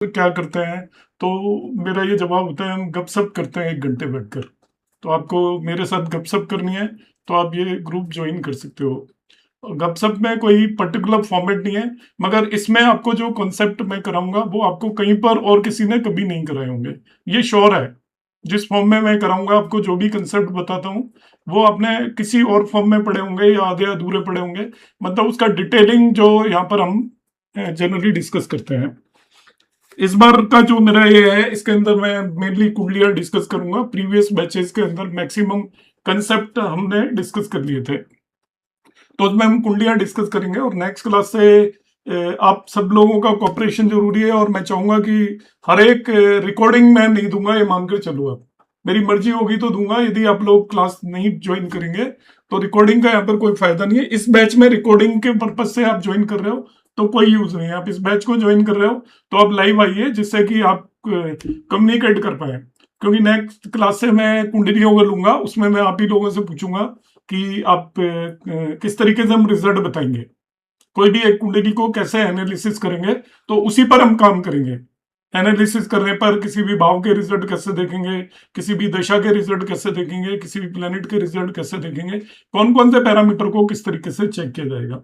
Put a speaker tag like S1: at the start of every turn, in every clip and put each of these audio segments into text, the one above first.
S1: तो क्या करते हैं, तो मेरा ये जवाब होता है, हम गपशप करते हैं 1 घंटे बैठकर। तो आपको मेरे साथ गपशप करनी है, तो आप ये ग्रुप जॉइन कर सकते हो। गपशप में कोई पर्टिकुलर फॉर्मेट नहीं है, मगर इसमें आपको जो कॉन्सेप्ट मैं कराऊंगा वो आपको कहीं पर और किसी ने कभी नहीं कराए होंगे, ये श्योर है। जिस फॉर्म में मैं कराऊंगा आपको, जो भी कंसेप्ट बताता हूँ, वो आपने किसी और फॉर्म में पढ़े होंगे या आधे अधूरे पढ़े होंगे। मतलब उसका डिटेलिंग जो यहाँ पर हम जनरली डिस्कस करते हैं। इस बार का जो मेरा ये है, इसके अंदर मैं मेनली कुंडलियां डिस्कस करूंगा। प्रीवियस बैचेस के अंदर मैक्सिमम कंसेप्ट हमने डिस्कस कर लिए थे, तो उसमें हम कुंडलियां डिस्कस करेंगे। और नेक्स्ट क्लास से आप सब लोगों का कोऑपरेशन जरूरी है, और मैं चाहूंगा कि हर एक रिकॉर्डिंग मैं नहीं दूंगा, ये मानकर चलो। आप मेरी मर्जी होगी तो दूंगा, यदि आप लोग क्लास नहीं ज्वाइन करेंगे तो रिकॉर्डिंग का यहाँ पर कोई फायदा नहीं है। इस बैच में रिकॉर्डिंग के पर्पज से आप ज्वाइन कर रहे हो तो कोई यूज नहीं है। आप इस बैच को ज्वाइन कर रहे हो तो आप लाइव आइए, जिससे कि आप कम्युनिकेट कर पाए। क्योंकि नेक्स्ट क्लास से मैं कुंडलियों को लूंगा, उसमें मैं आप ही लोगों से पूछूंगा कि आप किस तरीके से हम रिजल्ट बताएंगे, कोई भी एक कुंडली को कैसे एनालिसिस करेंगे, तो उसी पर हम काम करेंगे। एनालिसिस करने पर किसी भी भाव के रिजल्ट कैसे देखेंगे, किसी भी दशा के रिजल्ट कैसे देखेंगे, किसी भी प्लेनेट के रिजल्ट कैसे देखेंगे, कौन कौन से पैरामीटर को किस तरीके से चेक किया जाएगा।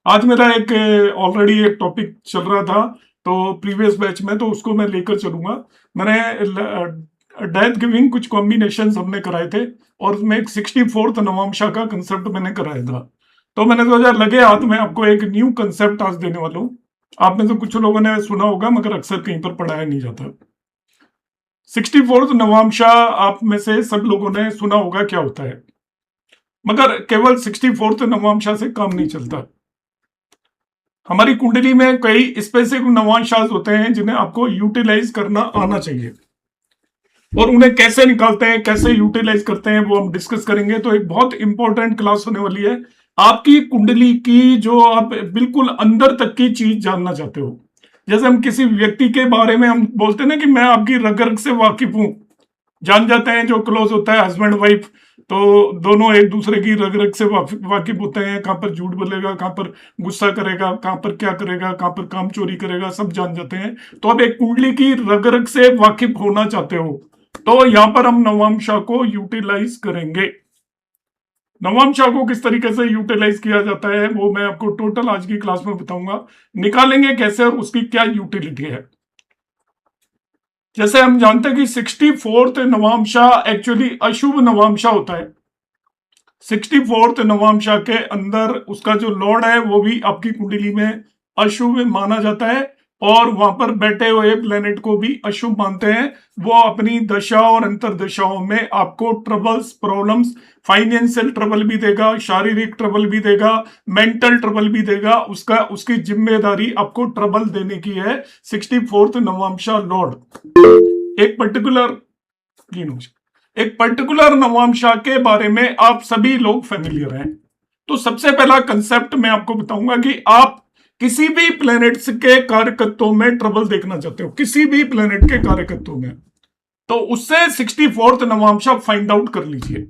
S1: आज मेरा एक ऑलरेडी एक टॉपिक चल रहा था तो प्रीवियस बैच में, तो उसको मैं लेकर चलूंगा। मैंने डेथ गिविंग कुछ कॉम्बिनेशंस हमने कराए थे, और उसमें एक 64th नवांशा का कंसेप्ट मैंने कराया था। तो मैंने सोचा लगे हाथ में आपको एक न्यू कंसेप्ट आज देने वाला हूं। आप में से कुछ लोगों ने सुना होगा, मगर अक्सर कहीं पर पढ़ाया नहीं जाता। 64th नवांशा आप में से सब लोगों ने सुना होगा क्या होता है, मगर केवल 64th नवांशा से काम नहीं चलता। हमारी कुंडली में कई स्पेसिफिक नवांशास होते हैं जिन्हें आपको यूटिलाइज करना आना चाहिए, और उन्हें कैसे निकालते हैं, कैसे यूटिलाइज करते हैं, वो हम डिस्कस करेंगे। तो एक बहुत इंपॉर्टेंट क्लास होने वाली है। आपकी कुंडली की जो आप बिल्कुल अंदर तक की चीज जानना चाहते हो, जैसे हम किसी व्यक्ति के बारे में हम बोलते हैं ना कि मैं आपकी रग रग से वाकिफ हूं, जान जाते हैं। जो क्लोज होता है हस्बैंड वाइफ, तो दोनों एक दूसरे की रग रग से वाकिफ होते हैं। कहां पर झूठ बोलेगा, कहां पर गुस्सा करेगा, कहां पर क्या करेगा, कहां पर काम चोरी करेगा, सब जान जाते हैं। तो आप एक कुंडली की रग रग से वाकिफ होना चाहते हो, तो यहां पर हम नवांशा को यूटिलाइज करेंगे। नवांशा को किस तरीके से यूटिलाइज किया जाता है वो मैं आपको टोटल आज की क्लास में बताऊंगा। निकालेंगे कैसे और उसकी क्या यूटिलिटी है। जैसे हम जानते हैं कि 64th नवांशा एक्चुअली अशुभ नवांशा होता है। 64th नवांशा के अंदर उसका जो लॉर्ड है वो भी आपकी कुंडली में अशुभ माना जाता है, और वहां पर बैठे हुए प्लेनेट को भी अशुभ मानते हैं। वो अपनी दशा और अंतरदशाओं में आपको ट्रबल्स, प्रॉब्लम्स, फाइनेंशियल ट्रबल भी देगा, शारीरिक ट्रबल भी देगा, मेंटल ट्रबल भी देगा। उसकी जिम्मेदारी आपको ट्रबल देने की है 64th नवांशा लॉर्ड। एक पर्टिकुलर नवांशा के बारे में आप सभी लोग फेमिलियर हैं। तो सबसे पहला कंसेप्ट मैं आपको बताऊंगा कि आप किसी भी प्लेनेट्स के कार्यकत्वों में ट्रबल देखना चाहते हो, किसी भी प्लेनेट के कार्यकत्वों में, तो उससे 64th नवांशा फाइंड आउट कर लीजिए।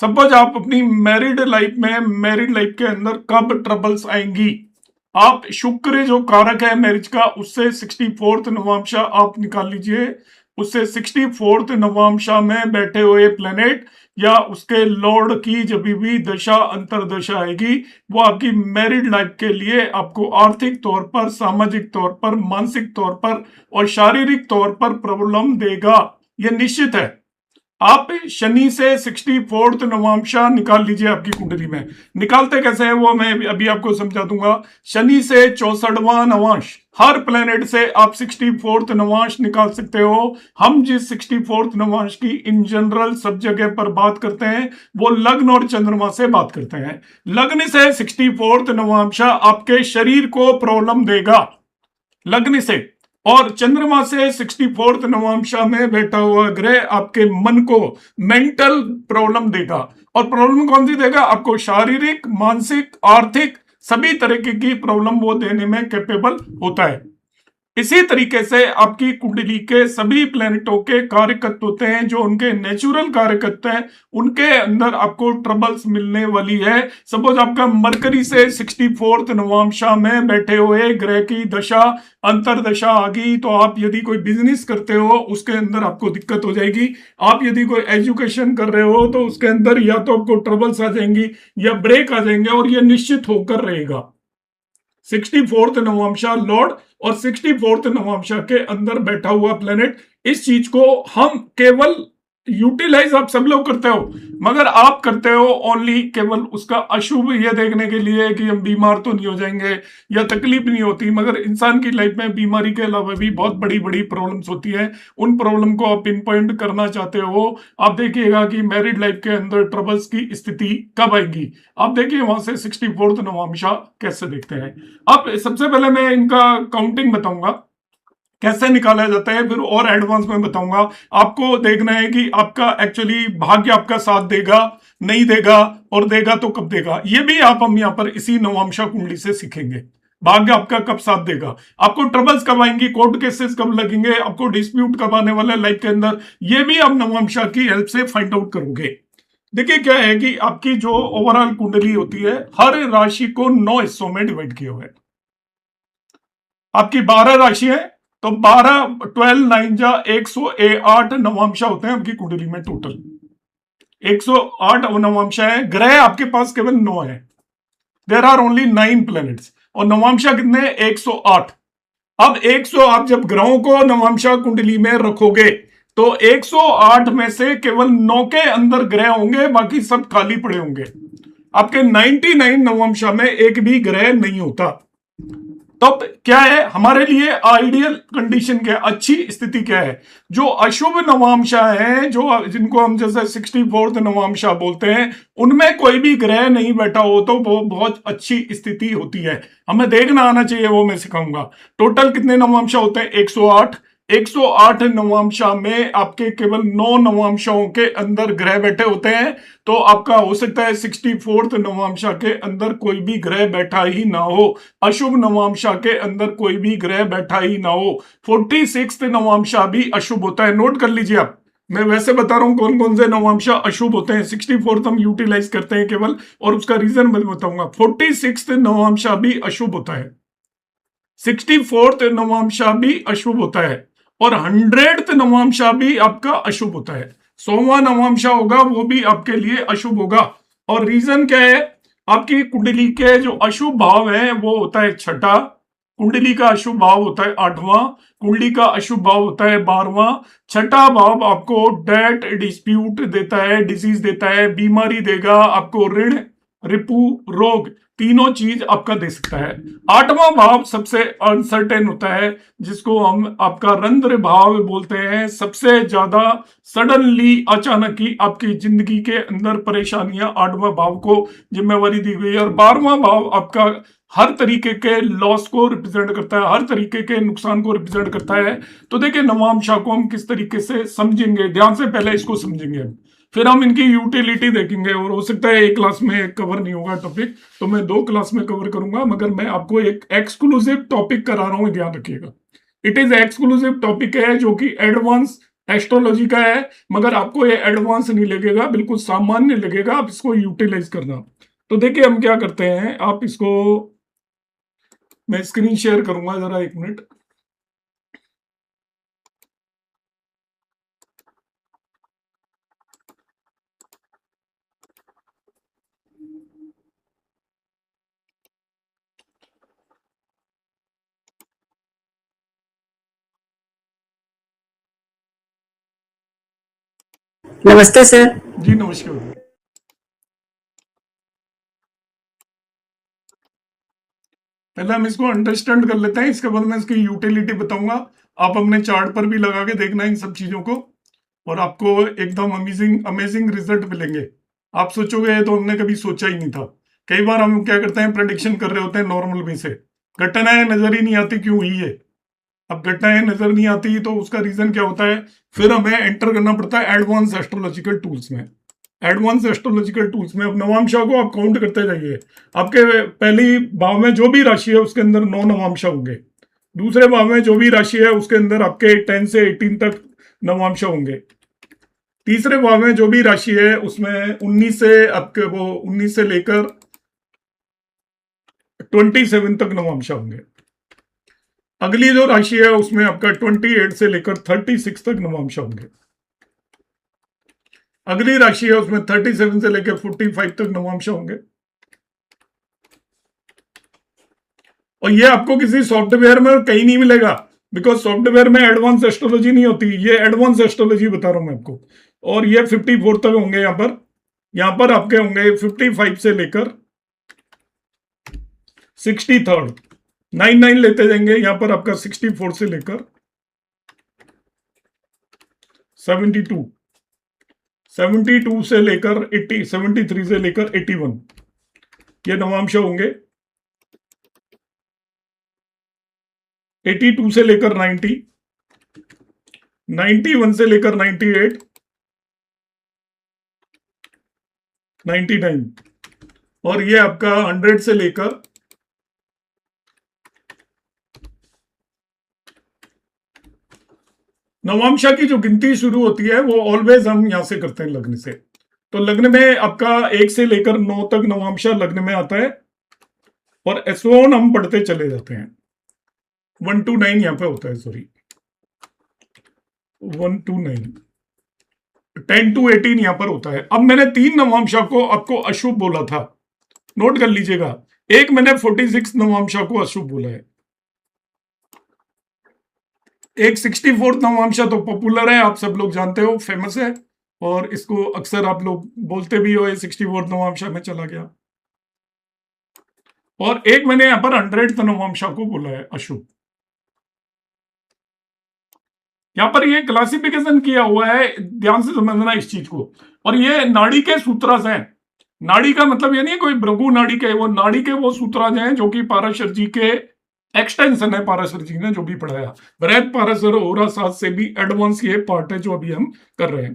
S1: सपोज आप अपनी मैरिड लाइफ के अंदर कब ट्रबल्स आएंगी, आप शुक्र जो कारक है मैरिज का, उससे 64th नवांशा आप निकाल लीजिए। उससे 64th नवांशा में बैठे हुए प्लेनेट या उसके लॉर्ड की जब भी दशा अंतरदशा आएगी, वो आपकी मैरिड लाइफ के लिए आपको आर्थिक तौर पर, सामाजिक तौर पर, मानसिक तौर पर और शारीरिक तौर पर प्रॉब्लम देगा, यह निश्चित है। आप शनि से 64th नवांशा निकाल लीजिए आपकी कुंडली में। निकालते कैसे है वो मैं अभी आपको समझा दूंगा। शनि से 64वां नवांश, हर प्लेनेट से आप 64th नवांश निकाल सकते हो। हम जिस 64th नवांश की इन जनरल सब जगह पर बात करते हैं वो लग्न और चंद्रमा से बात करते हैं। लग्न से 64th नवांशा आपके शरीर को प्रॉब्लम देगा, लग्न से। और चंद्रमा से 64th नवांशा में बैठा हुआ ग्रह आपके मन को मेंटल प्रॉब्लम देगा। और प्रॉब्लम कौन सी देगा? आपको शारीरिक, मानसिक, आर्थिक, सभी तरीके की प्रॉब्लम वो देने में कैपेबल होता है। इसी तरीके से आपकी कुंडली के सभी प्लैनेटों के कार्यकत्व होते हैं, जो उनके नेचुरल कार्यकत्व हैं, उनके अंदर आपको ट्रबल्स मिलने वाली है। सपोज आपका मरकरी से 64th नवांशा में बैठे हुए ग्रह की दशा अंतरदशा आ गई, तो आप यदि कोई बिजनेस करते हो उसके अंदर आपको दिक्कत हो जाएगी। आप यदि कोई एजुकेशन कर रहे हो तो उसके अंदर या तो आपको ट्रबल्स आ जाएंगी या ब्रेक आ जाएंगे, और ये निश्चित होकर रहेगा। 64th नवांशा लॉर्ड और 64th नवांशा के अंदर बैठा हुआ प्लेनेट, इस चीज को हम केवल यूटिलाइज आप सब लोग करते हो, मगर आप करते हो ओनली केवल उसका अशुभ ये देखने के लिए कि हम बीमार तो नहीं हो जाएंगे या तकलीफ नहीं होती। मगर इंसान की लाइफ में बीमारी के अलावा भी बहुत बड़ी बड़ी प्रॉब्लम्स होती है। उन प्रॉब्लम को आप पिन पॉइंट करना चाहते हो, आप देखिएगा कि मैरिड लाइफ के अंदर ट्रबल्स की स्थिति कब आएगी। आप देखिए वहां से 64th नवांशा कैसे देखते हैं। अब सबसे पहले मैं इनका काउंटिंग बताऊंगा कैसे निकाला जाता है, फिर और एडवांस में बताऊंगा। आपको देखना है कि आपका एक्चुअली भाग्य आपका साथ देगा नहीं देगा, और देगा तो कब देगा, ये भी हम यहाँ पर इसी नवांशा कुंडली से सीखेंगे। भाग्य आपका कब साथ देगा, आपको ट्रबल्स कब आएंगी, कोर्ट केसेस कब लगेंगे, आपको डिस्प्यूट कब आने वाला है लाइफ के अंदर, ये भी आप नवांशा की हेल्प से फाइंड आउट करोगे। देखिए क्या है कि आपकी जो ओवरऑल कुंडली होती है, हर राशि को 9 हिस्सों में डिवाइड किया हुआ है। आपकी 12 राशि है, तो 12 12 9 जा 108 नवांशा होते हैं आपकी कुंडली में। टोटल 108 नवांशा है। ग्रह आपके पास केवल 9 है, देर आर ओनली 9 प्लैनेट्स, और नवांशा कितने 108। अब 108 जब ग्रहों को नवांशा कुंडली में रखोगे तो 108 में से केवल 9 के अंदर ग्रह होंगे, बाकी सब खाली पड़े होंगे। आपके 99 नवांशा में एक भी ग्रह नहीं होता। तब क्या है हमारे लिए आइडियल कंडीशन, क्या अच्छी स्थिति क्या है, जो अशुभ नवांशा है, जो जिनको हम जैसे 64th नवांशा बोलते हैं, उनमें कोई भी ग्रह नहीं बैठा हो तो वो बहुत अच्छी स्थिति होती है। हमें देखना आना चाहिए, वो मैं सिखाऊंगा। टोटल कितने नवांशा होते हैं 108। 108 नवांशा में आपके केवल 9 नवांशाओं के अंदर ग्रह बैठे होते हैं। तो आपका हो सकता है 64th नवांशा के अंदर कोई भी ग्रह बैठा ही ना हो, अशुभ नवांशा के अंदर कोई भी ग्रह बैठा ही ना हो। 46th नवांशा भी अशुभ होता है, नोट कर लीजिए आप। मैं वैसे बता रहा हूं कौन कौन से नवांशा अशुभ होते हैं। 64th हम यूटिलाइज करते हैं केवल, और उसका रीजन मैं बताऊंगा। 46th नवांशा भी अशुभ होता है, 64th नवांशा भी अशुभ होता है, और 100th नवांशा भी आपका अशुभ होता है। 100वां नवांशा होगा वो भी आपके लिए अशुभ होगा। और रीजन क्या है, आपकी कुंडली के जो अशुभ भाव है वो होता है छठा, कुंडली का अशुभ भाव होता है 8वां, कुंडली का अशुभ भाव होता है 12वां। छठा भाव आपको डेट डिस्प्यूट देता है, डिजीज देता है, बीमारी देगा, आपको ऋण रिपु रोग तीनों चीज आपका दे सकता है। 8वां भाव सबसे अनसर्टेन होता है, जिसको हम आपका रंध्र भाव बोलते हैं। सबसे ज्यादा सडनली अचानक ही आपकी जिंदगी के अंदर परेशानियां 8वां भाव को जिम्मेवारी दी गई है। और 12वां भाव आपका हर तरीके के लॉस को रिप्रेजेंट करता है, हर तरीके के नुकसान को रिप्रेजेंट करता है। तो देखिए नवांशा को हम किस तरीके से समझेंगे, ध्यान से पहले इसको समझेंगे, फिर हम इनकी यूटिलिटी देखेंगे। और हो सकता है एक क्लास में कवर नहीं होगा टॉपिक, तो मैं 2 क्लास में कवर करूंगा, मगर मैं आपको एक एक्सक्लूसिव टॉपिक करा रहा हूं, ध्यान रखिएगा। इट इज एक्सक्लूसिव टॉपिक है जो कि एडवांस एस्ट्रोलॉजी का है, मगर आपको ये एडवांस नहीं लगेगा, बिल्कुल सामान्य लगेगा, आप इसको यूटिलाइज करना। तो देखिए हम क्या करते हैं, आप इसको मैं स्क्रीन शेयर करूंगा, जरा 1 मिनट।
S2: नमस्ते सर।
S1: जी नमस्कार। पहले हम इसको अंडरस्टैंड कर लेते हैं, इसके बाद मैं इसकी यूटिलिटी बताऊंगा। आप अपने चार्ट पर भी लगा के देखना इन सब चीजों को, और आपको एकदम अमेजिंग अमेजिंग रिजल्ट मिलेंगे। आप सोचोगे तो हमने कभी सोचा ही नहीं था। कई बार हम क्या करते हैं, प्रेडिक्शन कर रहे होते हैं नॉर्मल वे से, घटनाएं नजर ही नहीं आती क्यों हुई है। अब घटनाएं नजर नहीं आती तो उसका रीजन क्या होता है, फिर हमें एंटर करना पड़ता है एडवांस एस्ट्रोलॉजिकल टूल्स में। एडवांस एस्ट्रोलॉजिकल टूल्स में अब नवांशा को आप काउंट करते जाइए। आपके पहली भाव में जो भी राशि है उसके अंदर 9 नवांशा होंगे। दूसरे भाव में जो भी राशि है उसके अंदर आपके 10 से 18 तक नवांश होंगे। तीसरे भाव में जो भी राशि है उसमें 19 से आपके वो 19 से लेकर 27 तक नवांश होंगे। अगली जो राशि है उसमें आपका 28 से लेकर 36 तक नवांश होंगे। अगली राशि है उसमें 37 से लेकर 45 तक नवांश होंगे। और ये आपको किसी सॉफ्टवेयर में कहीं नहीं मिलेगा, बिकॉज सॉफ्टवेयर में एडवांस एस्ट्रोलॉजी नहीं होती, ये एडवांस एस्ट्रोलॉजी बता रहा हूं मैं आपको। और ये 54 तक होंगे। यहां पर आपके होंगे 55 से लेकर 63rd, 99 लेते जाएंगे। यहां पर आपका 64 से लेकर 72, 72 से लेकर 80, 73 से लेकर 81 ये नवांश होंगे। 82 से लेकर 90, 91 से लेकर 98, 99 और ये आपका 100 से लेकर नवांशा की जो गिनती शुरू होती है वो ऑलवेज हम यहां से करते हैं लग्न से। तो लग्न में आपका 1 से लेकर 9 तक नवांशा लग्न में आता है और एसोन हम पढ़ते चले जाते हैं। 1 to 9 यहां पे होता है, सॉरी 1 to 9, 10 to 18 यहां पर होता है। अब मैंने 3 नवांशा को आपको अशुभ बोला था, नोट कर लीजिएगा। एक मैंने 46 नवांशा को अशुभ बोला है। एक 64 नवांशा तो पॉपुलर है, आप सब लोग जानते हो, फेमस है और इसको अक्सर आप लोग बोलते भी हो, ये 64 नवांशा में चला गया। और एक मैंने यहां पर 100 नवांशा को बोला है अशुभ। यहां पर ये क्लासिफिकेशन किया हुआ है, ध्यान से समझना इस चीज को। और ये नाड़ी के सूत्राज हैं। नाड़ी का मतलब ये नहीं कोई भृगु नाड़ी के, वो नाड़ी के वो सूत्राज हैं जो कि पाराशर जी के एक्सटेंशन है। पाराशर जी ने जो भी पढ़ाया, बृहद पाराशर ओरा साथ से भी एडवांस ये पार्ट है जो अभी हम कर रहे हैं।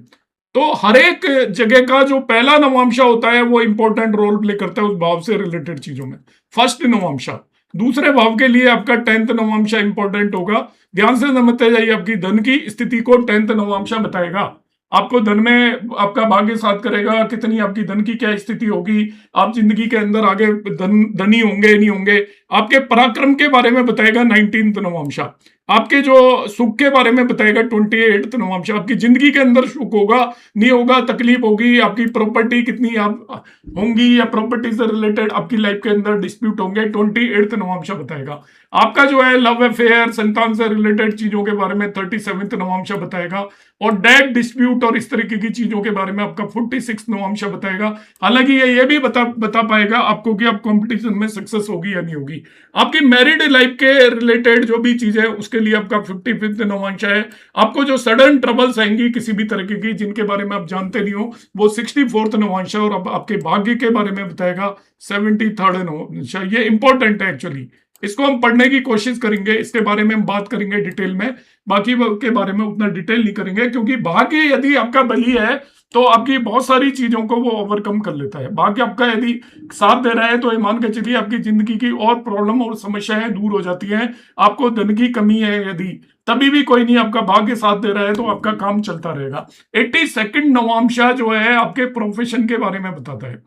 S1: तो हर एक जगह का जो पहला नवांशा होता है वो इंपॉर्टेंट रोल प्ले करता है उस भाव से रिलेटेड चीजों में। फर्स्ट नवांशा, दूसरे भाव के लिए आपका 10th नवांशा इंपॉर्टेंट होगा। ध्यान से समझते जाइए, आपकी धन की स्थिति को 10th नवांशा बताएगा। आपको धन में आपका भाग्य साथ करेगा, कितनी आपकी धन की क्या स्थिति होगी, आप जिंदगी के अंदर आगे धनी होंगे नहीं होंगे, आपके पराक्रम के बारे में बताएगा 19th नवांशा। आपके जो सुख के बारे में बताएगा 28th नवांशा। आपकी जिंदगी के अंदर सुख होगा नहीं होगा, तकलीफ होगी, आपकी प्रॉपर्टी कितनी आप होंगी या प्रॉपर्टी से रिलेटेड आपकी लाइफ के अंदर डिस्प्यूट होंगे, 28th नवांशा बताएगा। आपका जो है लव अफेयर, संतान से रिलेटेड चीजों के बारे में 37th नवांशा बताएगा। और डेट डिस्प्यूट और इस तरीके की चीजों के बारे में आपका 46 नवांशा बताएगा। हालांकि ये भी बता पाएगा आपको कि आप कंपटीशन में सक्सेस होगी या नहीं होगी। आपकी मैरिड लाइफ के रिलेटेड जो भी चीज है उसके लिए आपका 55th नवांशा है। आपको जो सडन ट्रबल्स आएंगी किसी भी तरीके की जिनके बारे में आप जानते नहीं हो, वो 64th नवांशा। और अब आपके भाग्य के बारे में बताएगा 73rd नवांशा। ये इंपॉर्टेंट है एक्चुअली, इसको हम पढ़ने की कोशिश करेंगे, इसके बारे में हम बात करेंगे डिटेल में। बाकी के बारे में उतना डिटेल नहीं करेंगे, क्योंकि भाग्य यदि आपका बली है तो आपकी बहुत सारी चीजों को वो ओवरकम कर लेता है। भाग्य आपका यदि साथ दे रहा है तो ये मान के चलिए आपकी जिंदगी की और प्रॉब्लम और समस्याएं दूर हो जाती हैं। आपको धन की कमी है यदि, तभी भी कोई नहीं, आपका भाग्य साथ दे रहा है तो आपका काम चलता रहेगा। 82nd नवांशा जो है आपके प्रोफेशन के बारे में बताता है,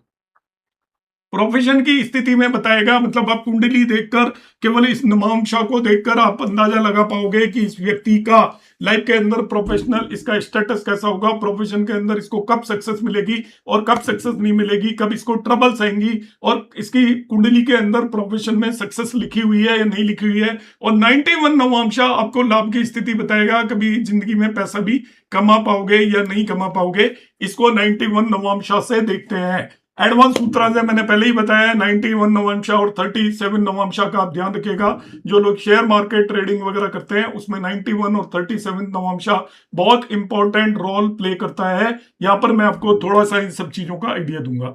S1: प्रोफेशन की स्थिति में बताएगा। मतलब आप कुंडली देखकर, केवल इस नवांशा को देखकर आप अंदाजा लगा पाओगे कि इस व्यक्ति का लाइफ के अंदर प्रोफेशनल इसका स्टेटस कैसा होगा, प्रोफेशन के अंदर इसको कब सक्सेस मिलेगी और कब सक्सेस नहीं मिलेगी, कब इसको ट्रबल्स आएंगी और इसकी कुंडली के अंदर प्रोफेशन में सक्सेस लिखी हुई है या नहीं लिखी हुई है। और 91 नवांशा आपको लाभ की स्थिति बताएगा, कभी जिंदगी में पैसा भी कमा पाओगे या नहीं कमा पाओगे, इसको 91 नवांशा से देखते हैं। एडवांस सूत्रांश है, मैंने पहले ही बताया, 91 नवांशा और 37 नवांशा का आप ध्यान रखिएगा। जो लोग शेयर मार्केट ट्रेडिंग वगैरह करते हैं उसमें 91 और 37 नवांशा बहुत इंपॉर्टेंट रोल प्ले करता है। यहां पर मैं आपको थोड़ा सा इन सब चीजों का आइडिया दूंगा।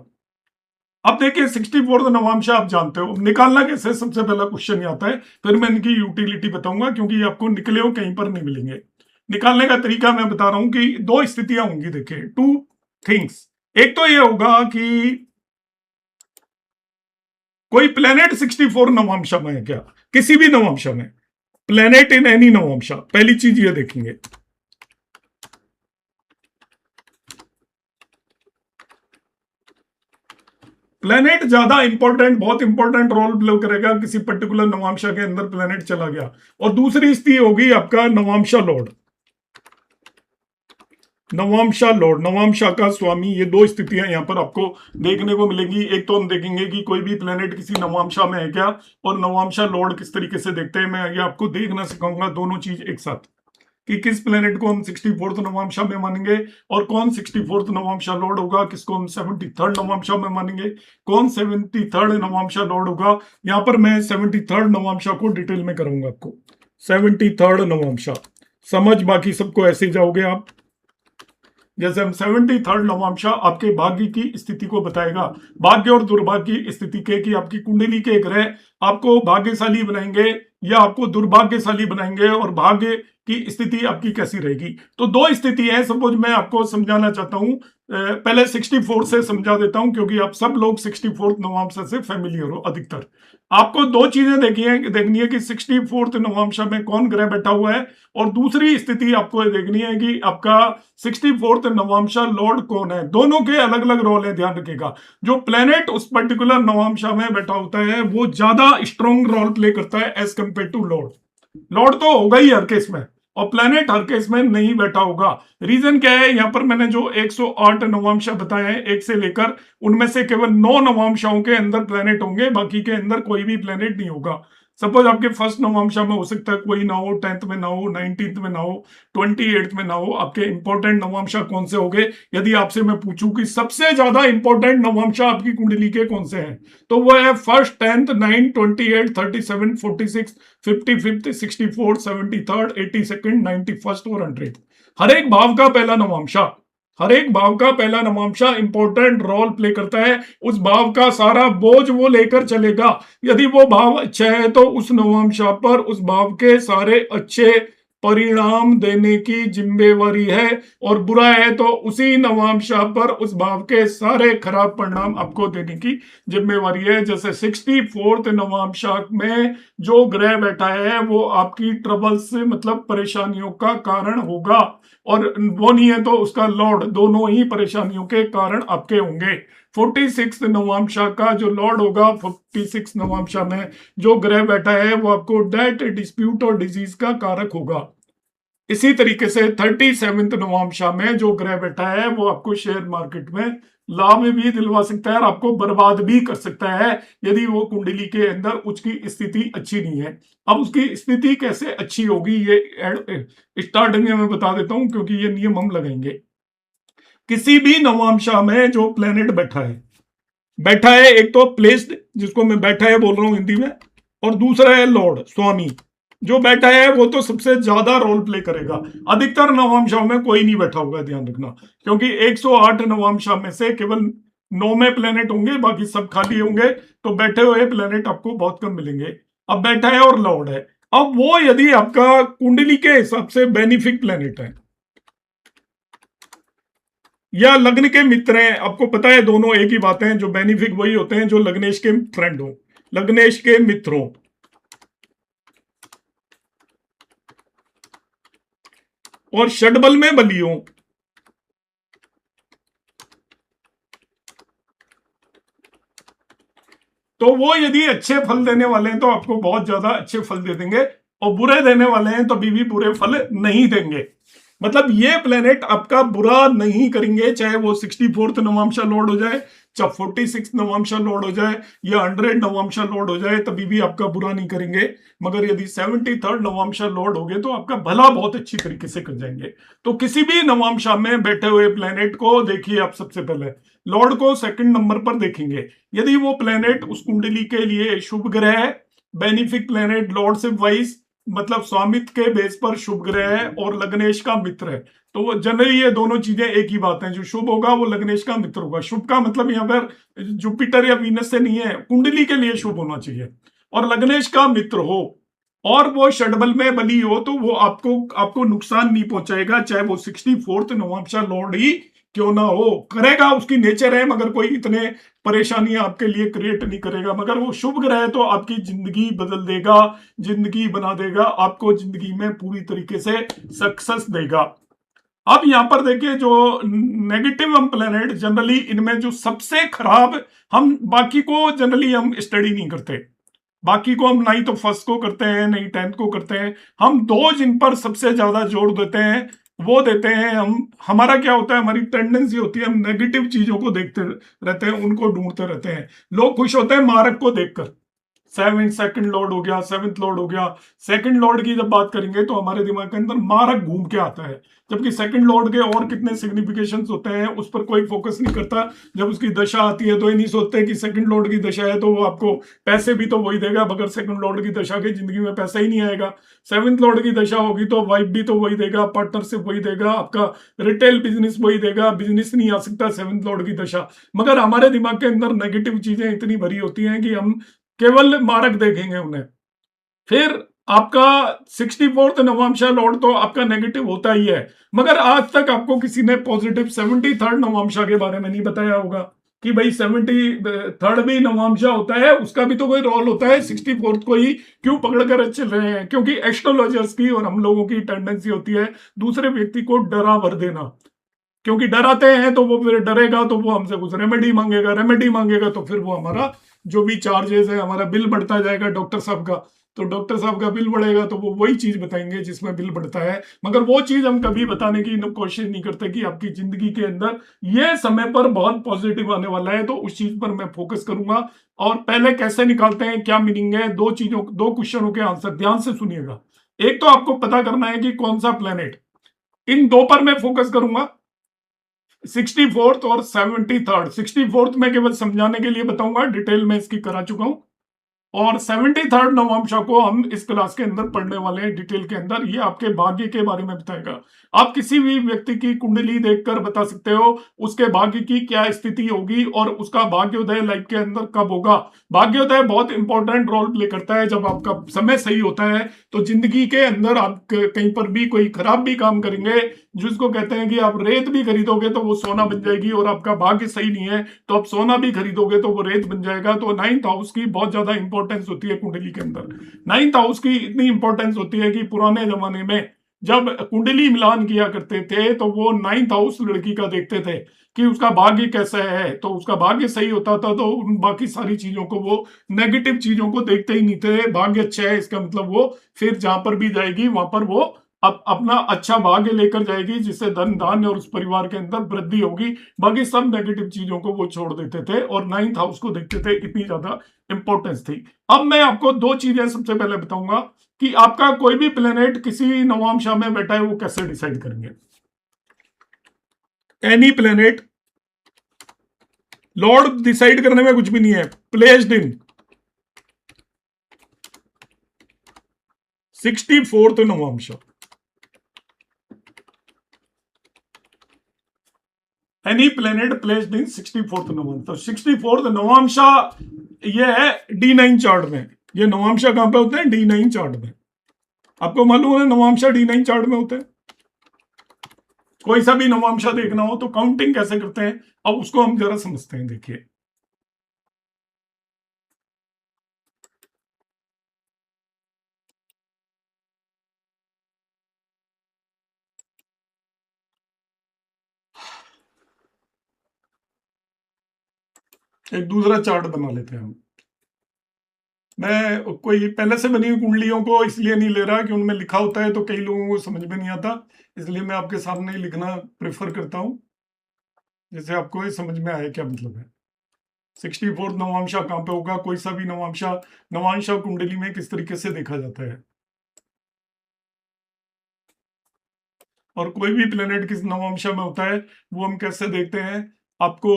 S1: अब देखिए 64 नवांशा आप जानते हो, निकालना कैसे, सबसे पहला क्वेश्चन ये आता है, फिर मैं इनकी यूटिलिटी बताऊंगा, क्योंकि आपको निकले हो कहीं पर नहीं मिलेंगे। निकालने का तरीका मैं बता रहा हूं कि दो स्थितियां होंगी। देखिए 2 थिंग्स, एक तो ये होगा कि कोई प्लेनेट 64 नवांशा में है क्या, किसी भी नवांशा में, प्लेनेट इन एनी नवंशा, पहली चीज ये देखेंगे। प्लेनेट ज्यादा इंपॉर्टेंट, बहुत इंपॉर्टेंट रोल प्ले करेगा किसी पर्टिकुलर नवांशा के अंदर प्लेनेट चला गया। और दूसरी स्थिति होगी आपका नवांशा लॉर्ड, नवांशा लॉर्ड, नवांशा का स्वामी। ये दो स्थितियां यहां पर आपको देखने को मिलेगी। एक तो हम देखेंगे कि कोई भी प्लेनेट किसी नवांशा में है क्या, और नवांशा लॉर्ड किस तरीके से देखते हैं। मैं ये आपको देखना सिखाऊंगा दोनों चीज एक साथ, कि किस प्लेनेट को हम 64th नवांशा में मानेंगे और कौन 64th नवांशा लॉर्ड होगा, किसको हम 73rd नवांशा में मानेंगे, कौन 73rd नवांशा लॉर्ड होगा। यहां पर मैं 73rd नवांशा को डिटेल में करूंगा आपको। 73rd नवांशा समझ, बाकी सबको ऐसे ही जाओगे आप। जैसे हम 73rd नवांशा आपके भाग्य की स्थिति को बताएगा, भाग्य और दुर्भाग्य की स्थिति के, कि आपकी कुंडली के ग्रह आपको भाग्यशाली बनाएंगे या आपको दुर्भाग्यशाली बनाएंगे, और भाग्य की स्थिति आपकी कैसी रहेगी। तो दो स्थिति है, सपोज मैं आपको समझाना चाहता हूं। पहले 64 से समझा देता हूं, क्योंकि आप सब लोग 64th नवांशा से फेमिलियर हो अधिकतर। आपको दो चीजें देखनी है कि 64th नवांशा में कौन ग्रह बैठा हुआ है, और दूसरी स्थिति आपको देखनी है कि आपका 64th नवांशा लॉर्ड कौन है। दोनों के अलग अलग रोल है, ध्यान रखिएगा। जो प्लेनेट उस पर्टिकुलर नवांशा में बैठा होता है वो ज्यादा स्ट्रॉन्ग रोल प्ले करता है as compare to lord. Lord तो होगा ही हर केस में, और प्लेनेट हर केस में नहीं बैठा होगा। रीजन क्या है, यहां पर मैंने जो 108 नवांशा बताए हैं एक से लेकर, उनमें से केवल 9 नवांशाओं के अंदर प्लेनेट होंगे, बाकी के अंदर कोई भी प्लेनेट नहीं होगा। सपोज आपके फर्स्ट नवांशा में हो सकता है कोई ना हो, 10th में ना हो, 19th में ना हो, 28th में ना हो। आपके इंपॉर्टेंट नवांशा कौन से हो गए, यदि आपसे मैं पूछूं कि सबसे ज्यादा इंपॉर्टेंट नवांशा आपकी कुंडली के कौन से हैं, तो वो है first, 10th, 9, 28, 37, 46, 55, 64, 73rd, 82nd, 91st और 100th। हर एक भाव का पहला नवांशा, हर एक भाव का पहला नवांशा इंपॉर्टेंट रोल प्ले करता है। उस भाव का सारा बोझ वो लेकर चलेगा। यदि वो भाव अच्छा है तो उस नवांशा पर उस भाव के सारे अच्छे परिणाम देने की जिम्मेवारी है, और बुरा है तो उसी नवांशा पर उस भाव के सारे खराब परिणाम आपको देने की जिम्मेवारी है। जैसे 64th नवांशा में जो ग्रह बैठा है वो आपकी ट्रबल्स, मतलब परेशानियों का कारण होगा, और वो नहीं है तो उसका लॉर्ड, दोनों ही परेशानियों के कारण आपके होंगे। 46th नवांशा का जो लॉर्ड होगा, 46 नवांशा में जो ग्रह बैठा है वो आपको डेट, डिस्प्यूट और डिजीज का कारक होगा। इसी तरीके से 37th नवांशा में जो ग्रह बैठा है वो आपको शेयर मार्केट में लाभ भी दिलवा सकता है और आपको बर्बाद भी कर सकता है, यदि वो कुंडली के अंदर उसकी स्थिति अच्छी नहीं है। अब उसकी स्थिति कैसे अच्छी होगी ये स्टार्टिंग में मैं बता देता हूं, क्योंकि ये नियम हम लगाएंगे। किसी भी नवांशा में जो प्लेनेट बैठा है, एक तो प्लेस्ड, जिसको मैं बैठा है बोल रहा हूं हिंदी में, और दूसरा है लॉर्ड, स्वामी। जो बैठा है वो तो सबसे ज्यादा रोल प्ले करेगा। अधिकतर नवांशाओं में कोई नहीं बैठा होगा, ध्यान रखना, क्योंकि 108 नवांशा में से केवल 9 में प्लेनेट होंगे, बाकी सब खाली होंगे। तो बैठे हुए प्लेनेट आपको बहुत कम मिलेंगे। अब बैठा है और लॉर्ड है, अब वो यदि आपका कुंडली के हिसाब से बेनिफिक प्लेनेट है या लग्न के मित्र हैं, आपको पता है दोनों एक ही बातें हैं। जो बेनिफिक वही होते हैं जो लग्नेश के फ्रेंड हो, लग्नेश के मित्र हो, और षडबल में बली हो। तो वो यदि अच्छे फल देने वाले हैं तो आपको बहुत ज्यादा अच्छे फल दे देंगे, और बुरे देने वाले हैं तो भी बुरे फल नहीं देंगे। मतलब ये प्लेनेट आपका बुरा नहीं करेंगे, चाहे वो 64th नवांशा लॉर्ड हो जाए, चाहे 46 नवांशा लॉर्ड हो जाए, या 100 नवांशा लॉर्ड हो जाए, तभी भी आपका बुरा नहीं करेंगे। मगर यदि 73rd नवांशा लॉर्ड हो गए तो आपका भला बहुत अच्छी तरीके से कर जाएंगे। तो किसी भी नवांशा में बैठे हुए प्लेनेट को देखिए आप, सबसे पहले लॉर्ड को सेकंड नंबर पर देखेंगे। यदि वो प्लेनेट उस कुंडली के लिए शुभ ग्रह है, बेनिफिक प्लेनेट, लॉर्डशिप वाइज, मतलब स्वामित्व के बेस पर शुभ ग्रह है, और लग्नेश का मित्र है, तो वो जनरली ये दोनों चीजें एक ही बात है। जो शुभ होगा वो लग्नेश का मित्र होगा। शुभ का मतलब यहाँ पर जुपिटर या वीनस से नहीं है, कुंडली के लिए शुभ होना चाहिए, और लग्नेश का मित्र हो, और वो षडबल में बली हो, तो वो आपको नुकसान नहीं पहुंचाएगा, चाहे वो 64th नवांशा लॉर्ड ही क्यों ना हो, करेगा, उसकी नेचर है, मगर कोई इतने परेशानी आपके लिए क्रिएट नहीं करेगा। मगर वो शुभ ग्रह है तो आपकी जिंदगी बदल देगा, जिंदगी बना देगा, आपको जिंदगी में पूरी तरीके से सक्सेस देगा। अब यहां पर देखिए, जो नेगेटिव हम प्लेनेट जनरली इनमें जो सबसे खराब, हम बाकी को जनरली हम स्टडी नहीं करते, बाकी को हम नहीं तो फर्स्ट को करते हैं, नहीं 10th को करते हैं। हम दो जिन पर सबसे ज्यादा जोर देते हैं वो देते हैं हम। हमारा क्या होता है, हमारी टेंडेंसी होती है, हम नेगेटिव चीजों को देखते रहते हैं, उनको ढूंढते रहते हैं। लोग खुश होते हैं मारक को देखकर, सेकंड लॉर्ड हो गया, सेवंथ लॉर्ड हो गया। सेकंड लॉर्ड की जब बात करेंगे तो हमारे दिमाग के अंदर मारक घूम के आता है, जबकि सेकंड लॉर्ड के और कितने सिग्निफिकेशंस होते हैं उस पर कोई फोकस नहीं करता। जब उसकी दशा आती है तो ये नहीं सोचते कि सेकंड लॉर्ड की दशा है तो वो आपको पैसे भी तो वही देगा, बगैर सेकंड लॉर्ड की दशा के जिंदगी में पैसा ही नहीं आएगा। सेवंथ लॉर्ड की दशा होगी तो वाइफ भी तो वही देगा, पार्टनरशिप वही देगा, आपका रिटेल बिजनेस वही देगा, बिजनेस नहीं आ सकता सेवंथ लॉर्ड की दशा। मगर हमारे दिमाग के अंदर नेगेटिव चीजें इतनी भरी होती हैं कि हम केवल मारक देखेंगे उन्हें। फिर आपका 64th नवांशा लॉर्ड तो आपका नेगेटिव होता ही है, मगर आज तक आपको किसी ने पॉजिटिव 73rd नवांशा के बारे में नहीं बताया होगा कि भाई 73rd भी नवांशा होता है, उसका भी तो कोई रोल होता है। 64th को ही क्यों पकड़कर चल रहे हैं? क्योंकि एस्ट्रोलॉजर्स की और हम लोगों की टेंडेंसी होती है दूसरे व्यक्ति को डरा भर देना, क्योंकि डराते हैं तो वो फिर डरेगा तो वो हमसे कुछ रेमेडी मांगेगा, रेमेडी मांगेगा तो फिर वो हमारा जो भी चार्जेस है, हमारा बिल बढ़ता जाएगा डॉक्टर साहब का, तो डॉक्टर साहब का बिल बढ़ेगा तो वो वही चीज बताएंगे जिसमें बिल बढ़ता है। मगर वो चीज हम कभी बताने की कोशिश नहीं करते कि आपकी जिंदगी के अंदर ये समय पर बहुत पॉजिटिव आने वाला है, तो उस चीज पर मैं फोकस करूंगा। और पहले कैसे निकालते हैं, क्या मीनिंग है, दो क्वेश्चनों के आंसर ध्यान से सुनिएगा। एक तो आपको पता करना है कि कौन सा प्लेनेट, इन दो पर मैं फोकस करूंगा, 64th और 73rd। 64th में केवल समझाने के लिए बताऊंगा, डिटेल में इसकी करा चुका हूं, और 73rd नवंशा को हम इस क्लास के अंदर पढ़ने वाले हैं डिटेल के अंदर। ये आपके भाग्य के बारे में बताएगा। आप किसी भी व्यक्ति की कुंडली देखकर बता सकते हो उसके भाग्य की क्या स्थिति होगी और उसका भाग्योदय लाइफ के अंदर कब होगा। भाग्योदय बहुत इंपॉर्टेंट रोल प्ले करता है। जब आपका समय सही होता है तो जिंदगी के अंदर आप कहीं पर भी कोई खराब भी काम करेंगे, जिसको कहते हैं कि आप रेत भी खरीदोगे तो वो सोना बन जाएगी, और आपका भाग्य सही नहीं है तो आप सोना भी खरीदोगे तो वो रेत बन जाएगा। तो 9th हाउस की बहुत ज्यादा इंपॉर्टेंस होती है कुंडली के अंदर। 9th हाउस की इतनी इंपॉर्टेंस होती है कि पुराने जमाने में जब कुंडली मिलान किया करते थे तो वो 9th हाउस लड़की का देखते थे कि उसका भाग्य कैसा है, तो उसका भाग्य सही होता था तो उन बाकी सारी चीजों को, वो नेगेटिव चीजों को देखते ही नहीं थे। भाग्य अच्छा है इसका मतलब वो फिर जहां पर भी जाएगी वहां पर वो अपना अच्छा भाग्य लेकर जाएगी, जिससे धन दान और उस परिवार के अंदर वृद्धि होगी। बाकी सब नेगेटिव चीजों को वो छोड़ देते थे और 9th हाउस को देखते थे, इतनी ज्यादा इंपॉर्टेंस थी। अब मैं आपको दो चीजें सबसे पहले बताऊंगा कि आपका कोई भी प्लेनेट किसी नवांशा में बैठा है वो कैसे डिसाइड करेंगे। एनी प्लेनेट, लॉर्ड डिसाइड करने में कुछ भी नहीं है, placed in 64th navamsa. Any planet placed in 64th navamsa. तो 64th नवांशा ये है D9 चार्ट में। ये नवांशा कहां पे होते हैं? D9 चार्ट में। आपको मालूम है नवांशा D9 चार्ट में होते हैं। कोई सा भी नवांशा देखना हो तो काउंटिंग कैसे करते हैं, अब उसको हम जरा समझते हैं। देखिए, एक दूसरा चार्ट बना लेते हैं हम। मैं कोई पहले से बनी हुई कुंडलियों को इसलिए नहीं ले रहा कि उनमें लिखा होता है तो कई लोगों को समझ में नहीं आता, इसलिए मैं आपके सामने ही लिखना प्रेफर करता हूं, जैसे आपको ये समझ में आए क्या मतलब है। 64th नवांशा कहां पे होगा, कोई सा भी नवांशा, नवांशा कुंडली में किस तरीके से देखा जाता है, और कोई भी प्लेनेट किस नवांशा में होता है वो हम कैसे देखते हैं। आपको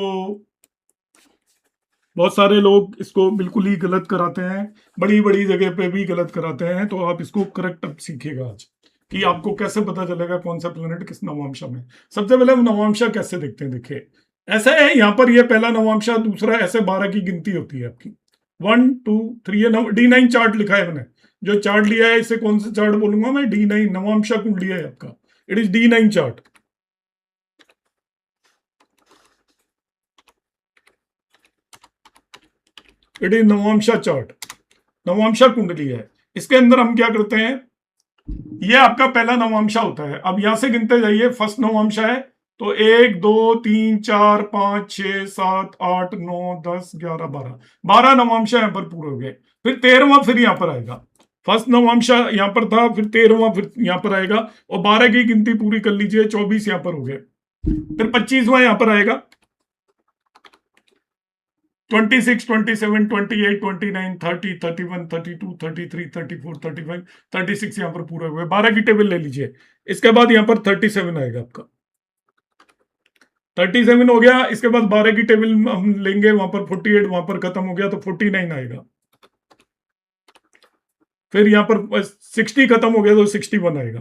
S1: बहुत सारे लोग इसको बिल्कुल ही गलत कराते हैं, बड़ी बड़ी जगह पे भी गलत कराते हैं, तो आप इसको करेक्ट अब सीखिएगा आज कि आपको कैसे पता चलेगा कौन सा प्लेनेट किस नवांशा में। सबसे पहले हम नवांशा कैसे देखते हैं। देखिए, ऐसा है, यहाँ पर ये पहला नवांशा, दूसरा, ऐसे 12 की गिनती होती है आपकी, 1 2 3। ये D9 चार्ट लिखा है मैंने, जो चार्ट लिया है इसे कौन सा चार्ट बोलूंगा मैं? D9 नवांशा कुंडली है आपका, it is D9 chart. It is navamsa chart, navamsa kundli है। इसके अंदर हम क्या करते हैं, ये आपका पहला नवांशा होता है। अब यहां से गिनते जाइए, फर्स्ट नवांशा है तो 1 2 3 4 5 6 7 8 9 10 11 12, 12 नवांशा यहां पर पूरे हो गए। फिर 13वां फिर यहां पर आएगा, फर्स्ट नवांशा यहां पर था, फिर 13वां फिर यहां पर आएगा, और 12 की गिनती पूरी कर लीजिए, 24 यहां पर हो गए। फिर 25वां यहां पर आएगा, 26 27 28 29 30 31 32 33 34 35 36 यहां पर पूरे हुए। 12 की टेबल ले लीजिए। इसके बाद यहां पर 37 आएगा आपका, 37 हो गया। इसके बाद 12 की टेबल हम लेंगे, वहां पर 48 वहां पर खत्म हो गया तो 49 आएगा। फिर यहां पर 60 खत्म हो गया तो 61 आएगा।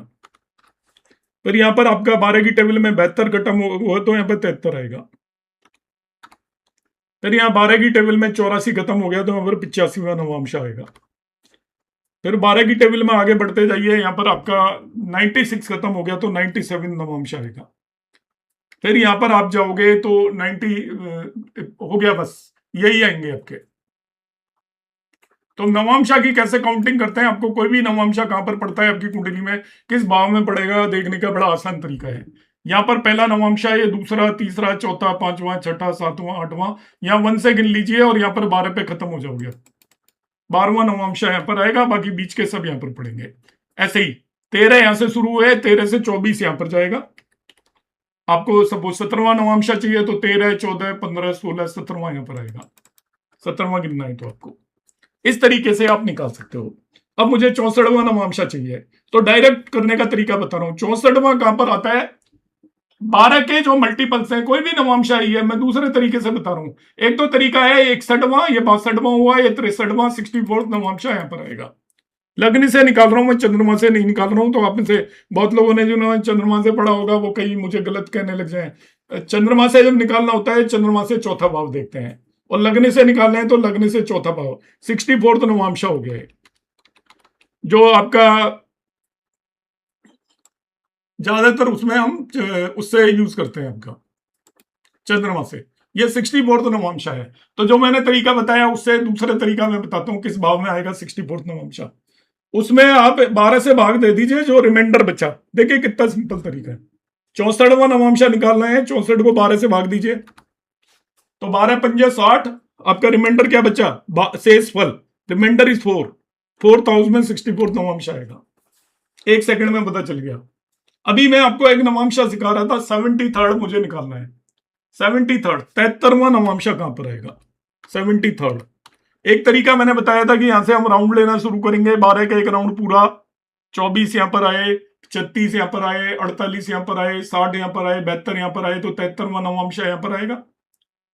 S1: फिर यहां पर आपका 12 की टेबल में 72 खत्म हुआ तो यहां पर 73 आएगा। फिर यहां 12 की टेबल में 84 खत्म हो गया तो यहां पर 85वां नवांशा आएगा। फिर 12 की टेबल में आगे बढ़ते जाइए, यहां पर आपका 96 खत्म हो गया तो 97 नवांशा आएगा। फिर यहां पर आप जाओगे तो 90 हो गया, बस यही आएंगे आपके। तो नवांशा की कैसे काउंटिंग करते हैं, आपको कोई भी नवांशा कहां पर पड़ता है आपकी कुंडली में, किस भाव में पड़ेगा, देखने का बड़ा आसान तरीका है। यहां पर पहला नवांशा, ये दूसरा, तीसरा, चौथा, पांचवा, छठा, सातवां, आठवां, यहां 1 से गिन लीजिए और यहां पर 12 पे खत्म हो जाओगे। 12वां नवांशा यहां पर आएगा, बाकी बीच के सब यहां पर पड़ेंगे। ऐसे ही 13 यहां से शुरू हुए, 13 से 24 यहां पर जाएगा। आपको सपोज 17वां नवांशा चाहिए तो 13 14 15 16 17वां यहां पर आएगा। 17वां गिनना है तो आपको इस तरीके से आप निकाल सकते हो। अब मुझे 64वां नवांशा चाहिए, तो डायरेक्ट करने का तरीका बता रहा हूं। 64वां कहां पर आता है, 12 के जो मल्टीपल्स हैं, कोई भी नवांशा ही है, मैं दूसरे तरीके से बता रहा हूं। एक तो तरीका है 61वां, ये 62वां हुआ, ये 63वां, 64 नवांशा यहां पर आएगा। लग्न से निकाल रहा हूं मैं, चंद्रमा से नहीं निकाल रहा हूं। तो आप में से बहुत लोगों ने जो चंद्रमा से पढ़ा होगा वो कहीं मुझे गलत कहने लग जाए। चंद्रमा से जब निकालना होता है, चंद्रमा से चौथा भाव देखते हैं, और लग्न से निकालना है तो लग्न से चौथा भाव। 64 नवांशा हो गया है, जो आपका ज्यादातर उसमें हम उससे यूज करते हैं आपका चंद्रमा से। ये 64 नवांशा है। तो जो मैंने तरीका बताया उससे दूसरे तरीका मैं बताता हूं किस भाव में आएगा 64 नवांशा। उसमें आप 12 से भाग दे दीजिए, जो रिमाइंडर बचा, देखिए कितना सिंपल तरीका है। 64वां नवांशा निकालना है, 64 को 12 से भाग दीजिए तो 12 पंजे 60, आपका रिमाइंडर क्या बचा, शेष फल, रिमाइंडर इज 4, 4000 में 64 नवांशा आएगा। 1 सेकंड में पता चल गया। अभी मैं आपको एक नवांशा सिखा रहा था, 73rd मुझे निकालना है। 73rd 73वां नवांशा कहां पर आएगा, 73rd। एक तरीका मैंने बताया था कि यहां से हम राउंड लेना शुरू करेंगे, 12 का एक राउंड पूरा, 24 यहां पर आए, 36 यहां पर आए, 48 यहां पर आए, 60 यहां पर आए, 72 यहां पर आए, तो 73वां नवांशा यहां पर आएगा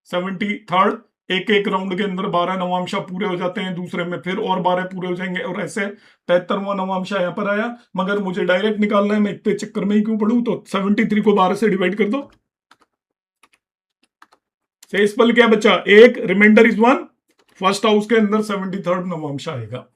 S1: 73rd। एक एक राउंड के अंदर 12 नवांशा पूरे हो जाते हैं, दूसरे में फिर और 12 पूरे हो जाएंगे, और ऐसे 73वां नवांशा यहां पर आया। मगर मुझे डायरेक्ट निकालना है, मैं इतने चक्कर में ही क्यों पढ़ूं। तो 73 को 12 से डिवाइड कर दो, शेष फल क्या बचा, एक, रिमाइंडर इज 1, फर्स्ट हाउस के अंदर 73rd नवांशा आएगा।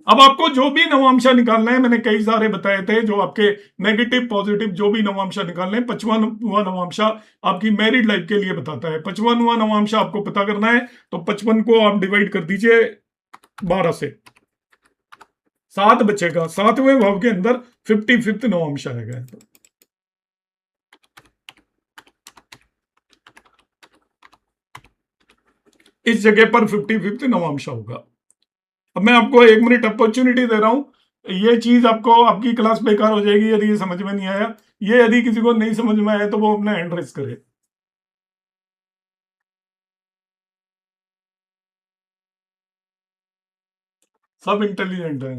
S1: अब आपको जो भी नवांशा निकालना है, मैंने कई सारे बताए थे, जो आपके नेगेटिव पॉजिटिव जो भी नवांशा निकालने हैं। 55वां नवांशा आपकी मैरिड लाइफ के लिए बताता है। 55वां नवांशा आपको पता करना है तो 55 को आप डिवाइड कर दीजिए 12 से, 7 बचेगा। 7वें भाव के अंदर 55th नवांशा आएगा। इस जगह पर 55th नवांशा होगा। अब मैं आपको 1 मिनट अपॉर्चुनिटी दे रहा हूं, ये चीज आपको, आपकी क्लास बेकार हो जाएगी यदि ये समझ में नहीं आया। ये यदि किसी को नहीं समझ में आया तो वो अपना हैंड रेस करे। सब इंटेलिजेंट है।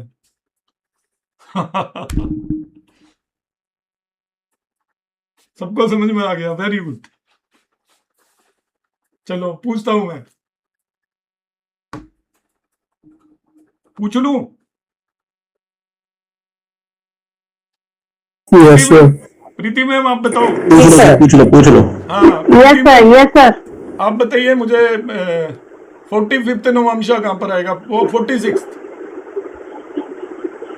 S1: सबको समझ में आ गया, वेरी गुड। चलो पूछता हूं मैं, पूछ लूं।
S2: Yes sir.
S1: प्रीति मैम आप बताओ।
S2: पूछ लो।
S1: हाँ
S3: यस सर, यस सर।
S1: आप बताइए मुझे, 45th नवांशा कहां पर आएगा, वो 46,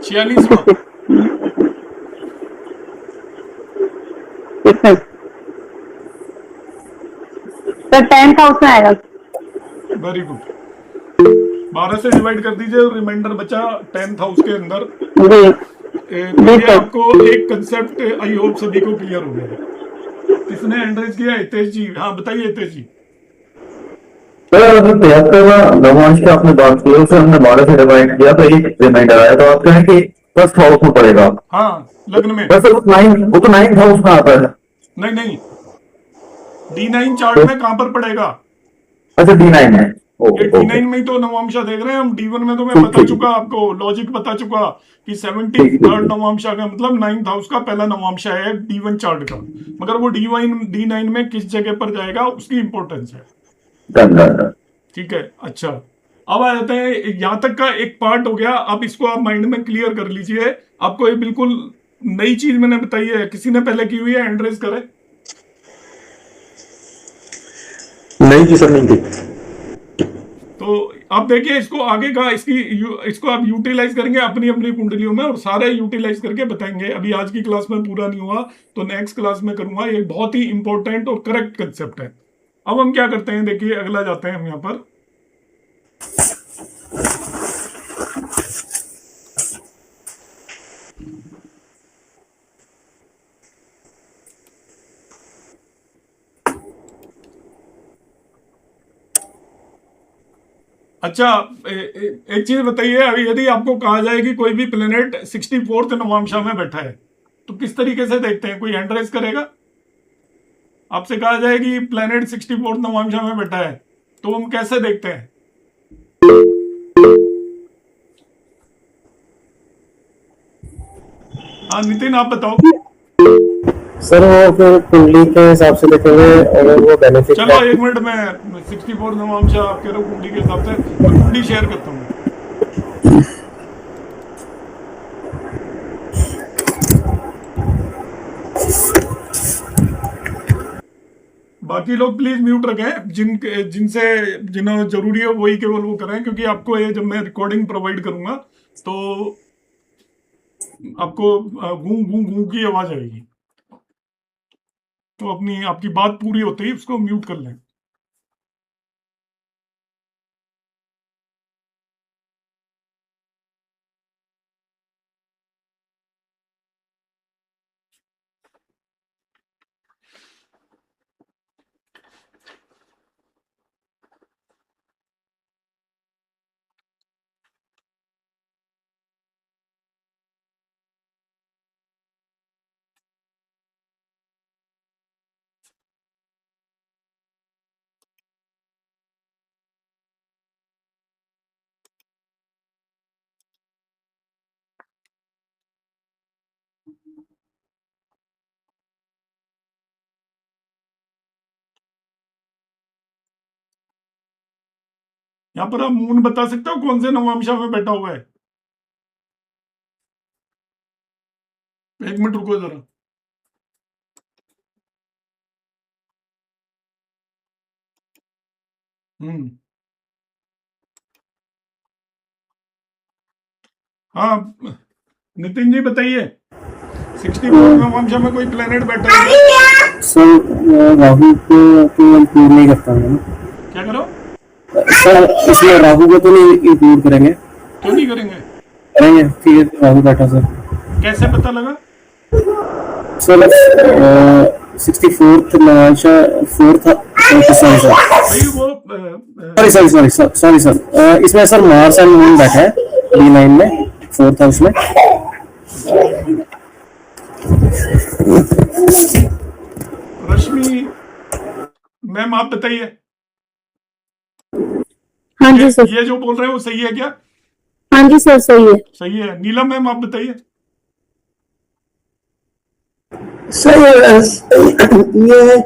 S1: 46वां।
S3: सर 10th हाउस में आएगा।
S1: Very good. 12 से डिवाइड कर दीजिए, रिमाइंडर बचा 10th हाउस के अंदर।
S2: जी
S1: ये
S2: सर।
S1: आपको एक कंसेप्ट आई होप सभी को क्लियर हो गया है। किसने हैंड रेज किया? हितेश जी, हाँ बताइए हितेश जी।
S3: सर अगर 73वां नवांश की आपने बात की, उसे हमने 12 से डिवाइड किया तो एक रिमाइंडर आया, तो आप कहें कि फर्स्ट हाउस में पड़ेगा।
S1: हाँ, लग्न में।
S3: वैसे वो तो 9th हाउस में आता है।
S1: नहीं नहीं, D9 चार्ट
S3: तो
S1: में कहां पर पड़ेगा?
S3: अच्छा D9 है।
S1: ये
S3: ओके ओके।
S1: D9 में ही तो नवांशा देख रहे हैं हम। D1 में तो मैं
S3: ठीक
S1: बता
S3: ठीक
S1: चुका आपको, लॉजिक बता चुका कि
S3: ठीक
S1: 73rd
S3: ठीक।
S1: नवांशा का मतलब 9th हाउस का पहला नवांशा है D1 चार्ट का। मगर वो D9 में किस जगह पर जाएगा उसकी इंपॉर्टेंस है।
S3: Done done done.
S1: ठीक है, अच्छा। अब आ जाते हैं, यहां तक का एक पार्ट हो गया। अब इसको आप माइंड में क्लियर कर लीजिए। आपको ये बिल्कुल नई चीज मैंने बताई है, किसी ने पहले की हुई है? हैंड रेज करे।
S4: नहीं जी सर, नहीं थी।
S1: तो आप देखिए इसको आगे का, इसको आप यूटिलाइज करेंगे अपनी अपनी कुंडलियों में, और सारे यूटिलाइज करके बताएंगे। अभी आज की क्लास में पूरा नहीं हुआ तो नेक्स्ट क्लास में करूंगा। ये बहुत ही इंपॉर्टेंट और करेक्ट कंसेप्ट है। अब हम क्या करते हैं, देखिए अगला जाते हैं हम यहाँ पर। अच्छा, एक चीज बताइए, अभी यदि आपको कहा जाए कि कोई भी प्लेनेट 64th नवांशा में बैठा है तो किस तरीके से देखते हैं? कोई हैंड रेज करेगा? आपसे कहा जाए कि प्लेनेट 64th नवांशा में बैठा है तो हम कैसे देखते हैं? हाँ नितिन, आप बताओ।
S2: सर वो फिर कुंडली के हिसाब से देखेंगे, अगर वो बेनिफिट
S1: चलो एक मिनट में 64 नवांशा आप कह रहे हो कुंडली के हिसाब से, मैं कुंडली शेयर करता हूँ। बाकी लोग प्लीज म्यूट रखें, जिन्हें जरूरी है वही केवल वो करें, क्योंकि आपको ये जब मैं रिकॉर्डिंग प्रोवाइड करूंगा तो आपको गूं गूं गूं की आवाज आएगी। तो आपकी बात पूरी होते ही उसको म्यूट कर लें। यहाँ पर आप मून बता सकते हो कौन से नवांशा में बैठा हुआ है? एक मिनट रुको जरा। हम्म, हाँ नितिन जी बताइए, 64 नवांशा में कोई प्लेनेट बैठा है क्या?
S2: सर राहु को इंक्लूड नहीं करता है ना
S1: क्या करो?
S2: सर, इसमें राहु को तो नहीं इंक्लूड करेंगे।
S1: क्यों नहीं करेंगे?
S2: करेंगे, फिर राहु बैठा सर।
S1: कैसे पता लगा?
S2: Sir 64th navamsa, fourth, sorry sir,
S1: भाई वो
S2: सॉरी सर, इसमें सर मार्स एंड मून बैठा है D9 में, 4th हाउस में।
S1: रश्मि मैम आप बताइए,
S5: हाँ जी सर।
S1: ये जो बोल रहे हैं वो सही है क्या?
S5: हाँ जी सर, सही है।
S1: सही है। नीलम मैम आप बताइए।
S6: सर ये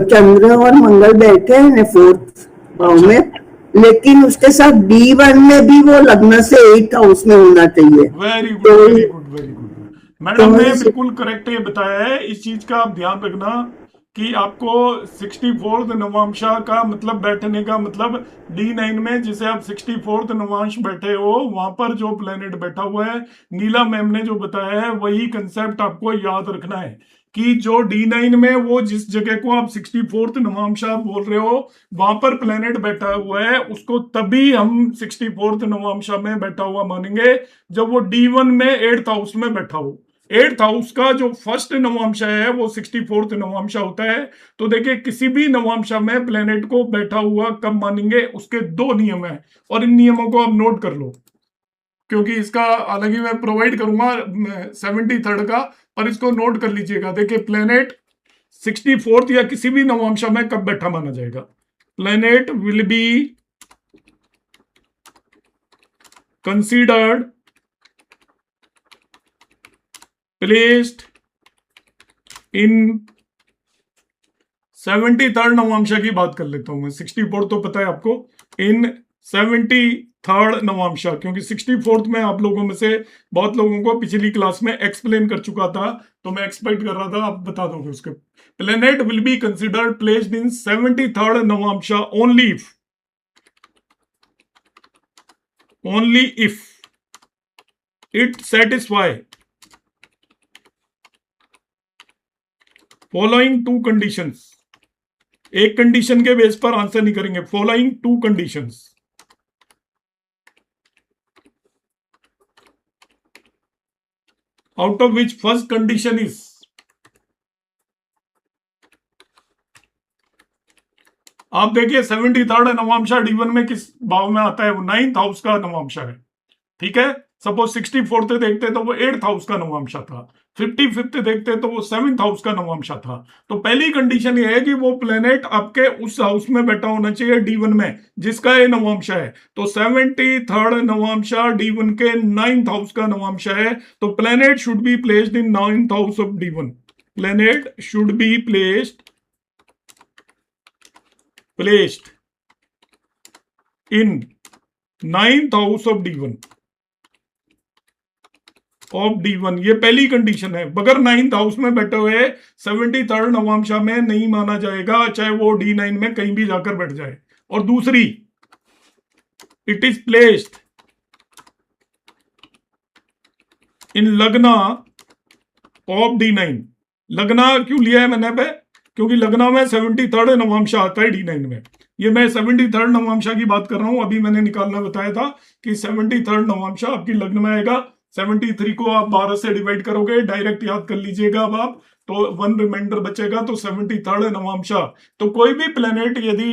S6: चंद्र और मंगल बैठे हैं 4th हाउस में, लेकिन उसके साथ D1 में भी वो लग्न से 8th हाउस में होना चाहिए।
S1: Very good very good very good madam ने बिल्कुल करेक्ट ये बताया है। इस चीज का आप ध्यान रखना कि आपको 64th नवांशा का मतलब बैठने का मतलब D9 में जिसे आप 64th नवांश बैठे हो वहां पर जो प्लेनेट बैठा हुआ है, नीला मैम ने जो बताया है वही कंसेप्ट आपको याद रखना है कि जो D9 में वो जिस जगह को आप 64th नवांशा बोल रहे हो वहां पर प्लेनेट बैठा हुआ है, उसको तभी हम 64th नवांशा में बैठा हुआ मानेंगे जब वो D1 में 8th हाउस में बैठा हो। 8th हाउस का जो फर्स्ट नवांशा है वो 64th नवांशा होता है। तो देखिए किसी भी नवांशा में प्लेनेट को बैठा हुआ कब मानेंगे, उसके दो नियम है और इन नियमों को आप नोट कर लो, क्योंकि इसका अलग ही मैं प्रोवाइड करूंगा 73rd का, पर इसको नोट कर लीजिएगा। देखिए प्लेनेट 64th या किसी भी नवांशा में कब बैठा माना जाएगा। Planet will be considered placed in 73rd नवांशा की बात कर लेता हूं मैं। 64 तो पता है आपको, इन 73rd नवांशा, क्योंकि 64th में आप लोगों में से बहुत लोगों को पिछली क्लास में एक्सप्लेन कर चुका था, तो मैं एक्सपेक्ट कर रहा था आप बता दोगे उसके। Planet will be considered placed in 73rd नवांशा only if it satisfy following to conditions. एक कंडीशन के बेस पर आंसर नहीं करेंगे, following to conditions. Out of which first condition is, आप देखिए 73rd नवांशा D1 में किस भाव में आता है, वो 9th हाउस का नवांशा है। ठीक है, सपोज 64th देखते तो वो 8th हाउस का नवांशा था, 55th देखते तो वो 7th हाउस का नवांशा था। तो पहली कंडीशन ये है कि वो प्लेनेट आपके उस हाउस में बैठा होना चाहिए D1 में जिसका ये नवांशा है। तो 73rd नवांशा D1 के 9th हाउस का नवांशा है, तो planet should be placed in 9th house of D1। Planet should be placed in 9th house of D1 ये पहली कंडीशन है। बगैर 9th हाउस में बैठे हुए 73rd नवांशा में नहीं माना जाएगा, चाहे वो D9 में कहीं भी जाकर बैठ जाए। और दूसरी, इट इज प्लेस्ड इन लग्ना ऑफ D9। लग्ना क्यों लिया है मैंने पे, क्योंकि लग्ना में 73rd नवांशा आता है D9 में। ये मैं 73rd नवांशा की बात कर रहा हूं, अभी मैंने निकालना बताया था कि 73rd नवांशा आपकी लग्न में आएगा। 73 को आप 12 से डिवाइड करोगे, डायरेक्ट याद कर लीजिएगा अब आप, तो 1 रिमाइंडर बचेगा। तो 73rd नवांशा, तो कोई भी प्लेनेट यदि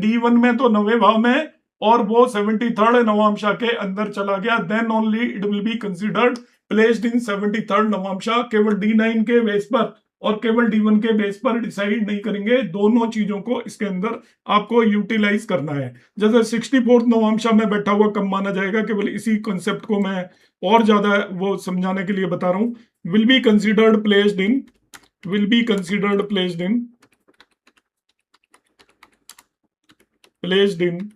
S1: D1 में तो 9वें भाव में और वो 73rd नवांशा के अंदर चला गया, then only it will be considered placed in 73rd navamsha. केवल D9 के बेस पर और केवल D1 के बेस पर डिसाइड नहीं करेंगे, दोनों चीजों को इसके अंदर आपको यूटिलाइज करना है। जैसे 64th नवांशा में बैठा हुआ कब माना जाएगा, केवल इसी कॉन्सेप्ट को मैं और ज्यादा वो समझाने के लिए बता रहा हूं। Will be considered placed in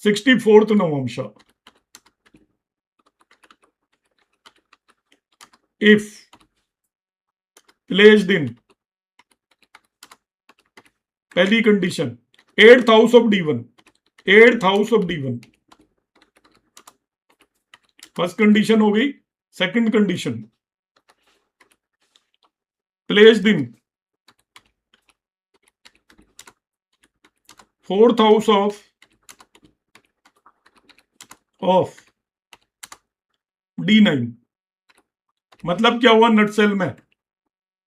S1: 64th नवांशा if placed in, पहली condition 8th house of D1, first condition हो गई। Second condition, placed in 4th house of D9। मतलब क्या हुआ नटसेल में,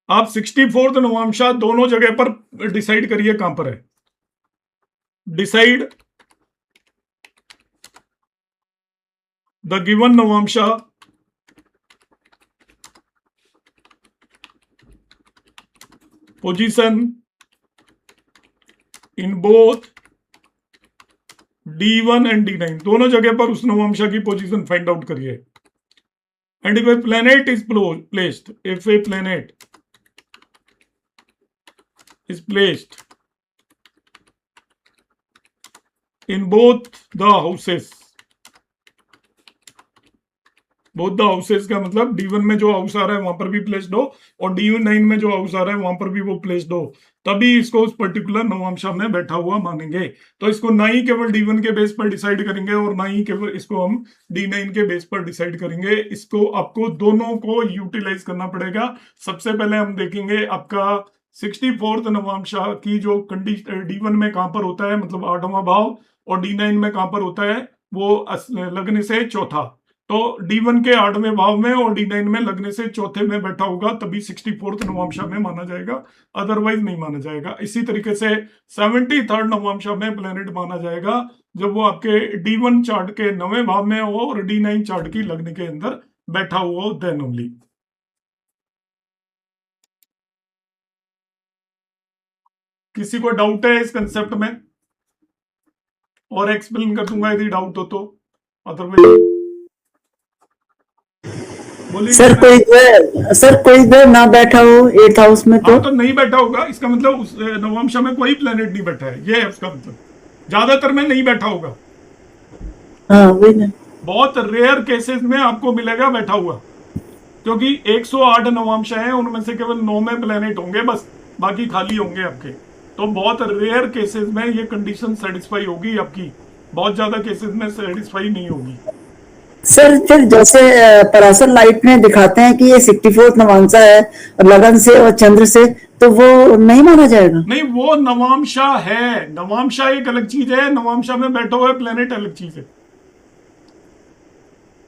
S1: आप 64th नवांशा दोनों जगह पर डिसाइड करिए कहां पर है। Decide the given navamsa position in both D1 and D9, दोनों जगह पर उस नवांशा की पोजीशन फाइंड आउट करिए। And if a planet is placed in both the houses, both the houses का मतलब D1 में जो हाउस आ रहा है वहां पर भी प्लेस्ड हो और D9 में जो हाउस आ रहा है वहां पर भी वो प्लेस्ड हो, तभी इसको उस पर्टिकुलर नवांशा में बैठा हुआ मानेंगे। तो इसको ना ही केवल D1 के बेस पर डिसाइड करेंगे और ना ही केवल इसको हम D9 के बेस पर डिसाइड करेंगे। इसको आपको दोनों को यूटिलाइज करना पड़ेगा। सबसे पहले हम देखेंगे आपका 64th नवांशा की जो कंडीशन D1 में कहां पर होता है, मतलब 8वां भाव, और D9 में कहां पर होता है, वो लगने से चौथा। तो D1 के 8वें भाव में और D9 में लगने से चौथे में बैठा होगा, तभी 64th नवांशा में माना जाएगा, अदरवाइज नहीं माना जाएगा। इसी तरीके से 73rd नवांशा में प्लेनेट माना जाएगा जब वो आपके D1 चार्ट के 9वें भाव में हो और D9 चार्ट की लगने के अंदर बैठा हुआ हो, देन ओनली। किसी को डाउट है इस कंसेप्ट में? और एक्सप्लेन कर दूंगा यदि डाउट हो तो, अदरवाइज बोलिए।
S6: सर कोई देर ना बैठा हो 8th हाउस में
S1: हाँ, तो नहीं बैठा होगा, इसका मतलब उस नवंशा में कोई प्लेनेट नहीं बैठा है, ये है उसका मतलब। ज्यादातर में नहीं बैठा होगा,
S6: हाँ वही ना।
S1: बहुत रेयर केसेस में आपको मिलेगा बैठा हुआ, क्योंकि 108 नवांशा है, उनमें से केवल 9 में प्लेनेट होंगे बस, बाकी खाली होंगे आपके। तो बहुत रेयर केसेस में ये कंडीशन सेटिस्फाई होगी आपकी, बहुत ज्यादा केसेस में सेटिस्फाई नहीं होगी।
S6: सर फिर जैसे पराशर लाइट में दिखाते हैं कि ये 64th नवांशा है लगन से और चंद्र से, तो वो नहीं माना जाएगा?
S1: नहीं, वो नवांशा है, नवांशा एक अलग चीज है, नवांशा में बैठा हुआ प्लेनेट अलग चीज है।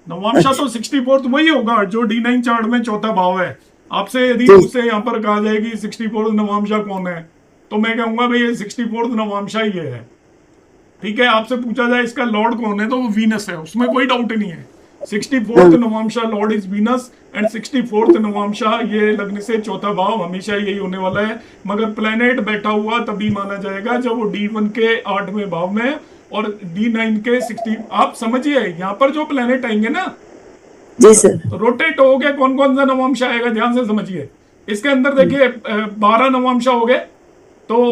S1: नवांशा तो 64th वही होगा जो D9 चार्ट में चौथा भाव है। आपसे यदि उससे यहाँ पर कहा जाए कि 64th नवांशा कौन है, तो मैं कहूंगा भाई ये 64th नवांशा ही है, ठीक है। आपसे पूछा जाए इसका लॉर्ड कौन है, तो वो वीनस है, उसमें कोई डाउट नहीं है। 64th navamsa lord is Venus and 64th navamsa ये लगने से चौथा भाव, हमेशा यही होने वाला है। मगर प्लेनेट बैठा हुआ तभी माना जाएगा जब वो D1 के 8वें भाव में और D9 के 60। आप समझिए यहाँ पर जो प्लेनेट आएंगे ना
S6: जी सर,
S1: रोटेट हो गए, कौन कौन सा नवांशा आएगा ध्यान से समझिए। इसके अंदर देखिए 12 नवांशा हो गए, तो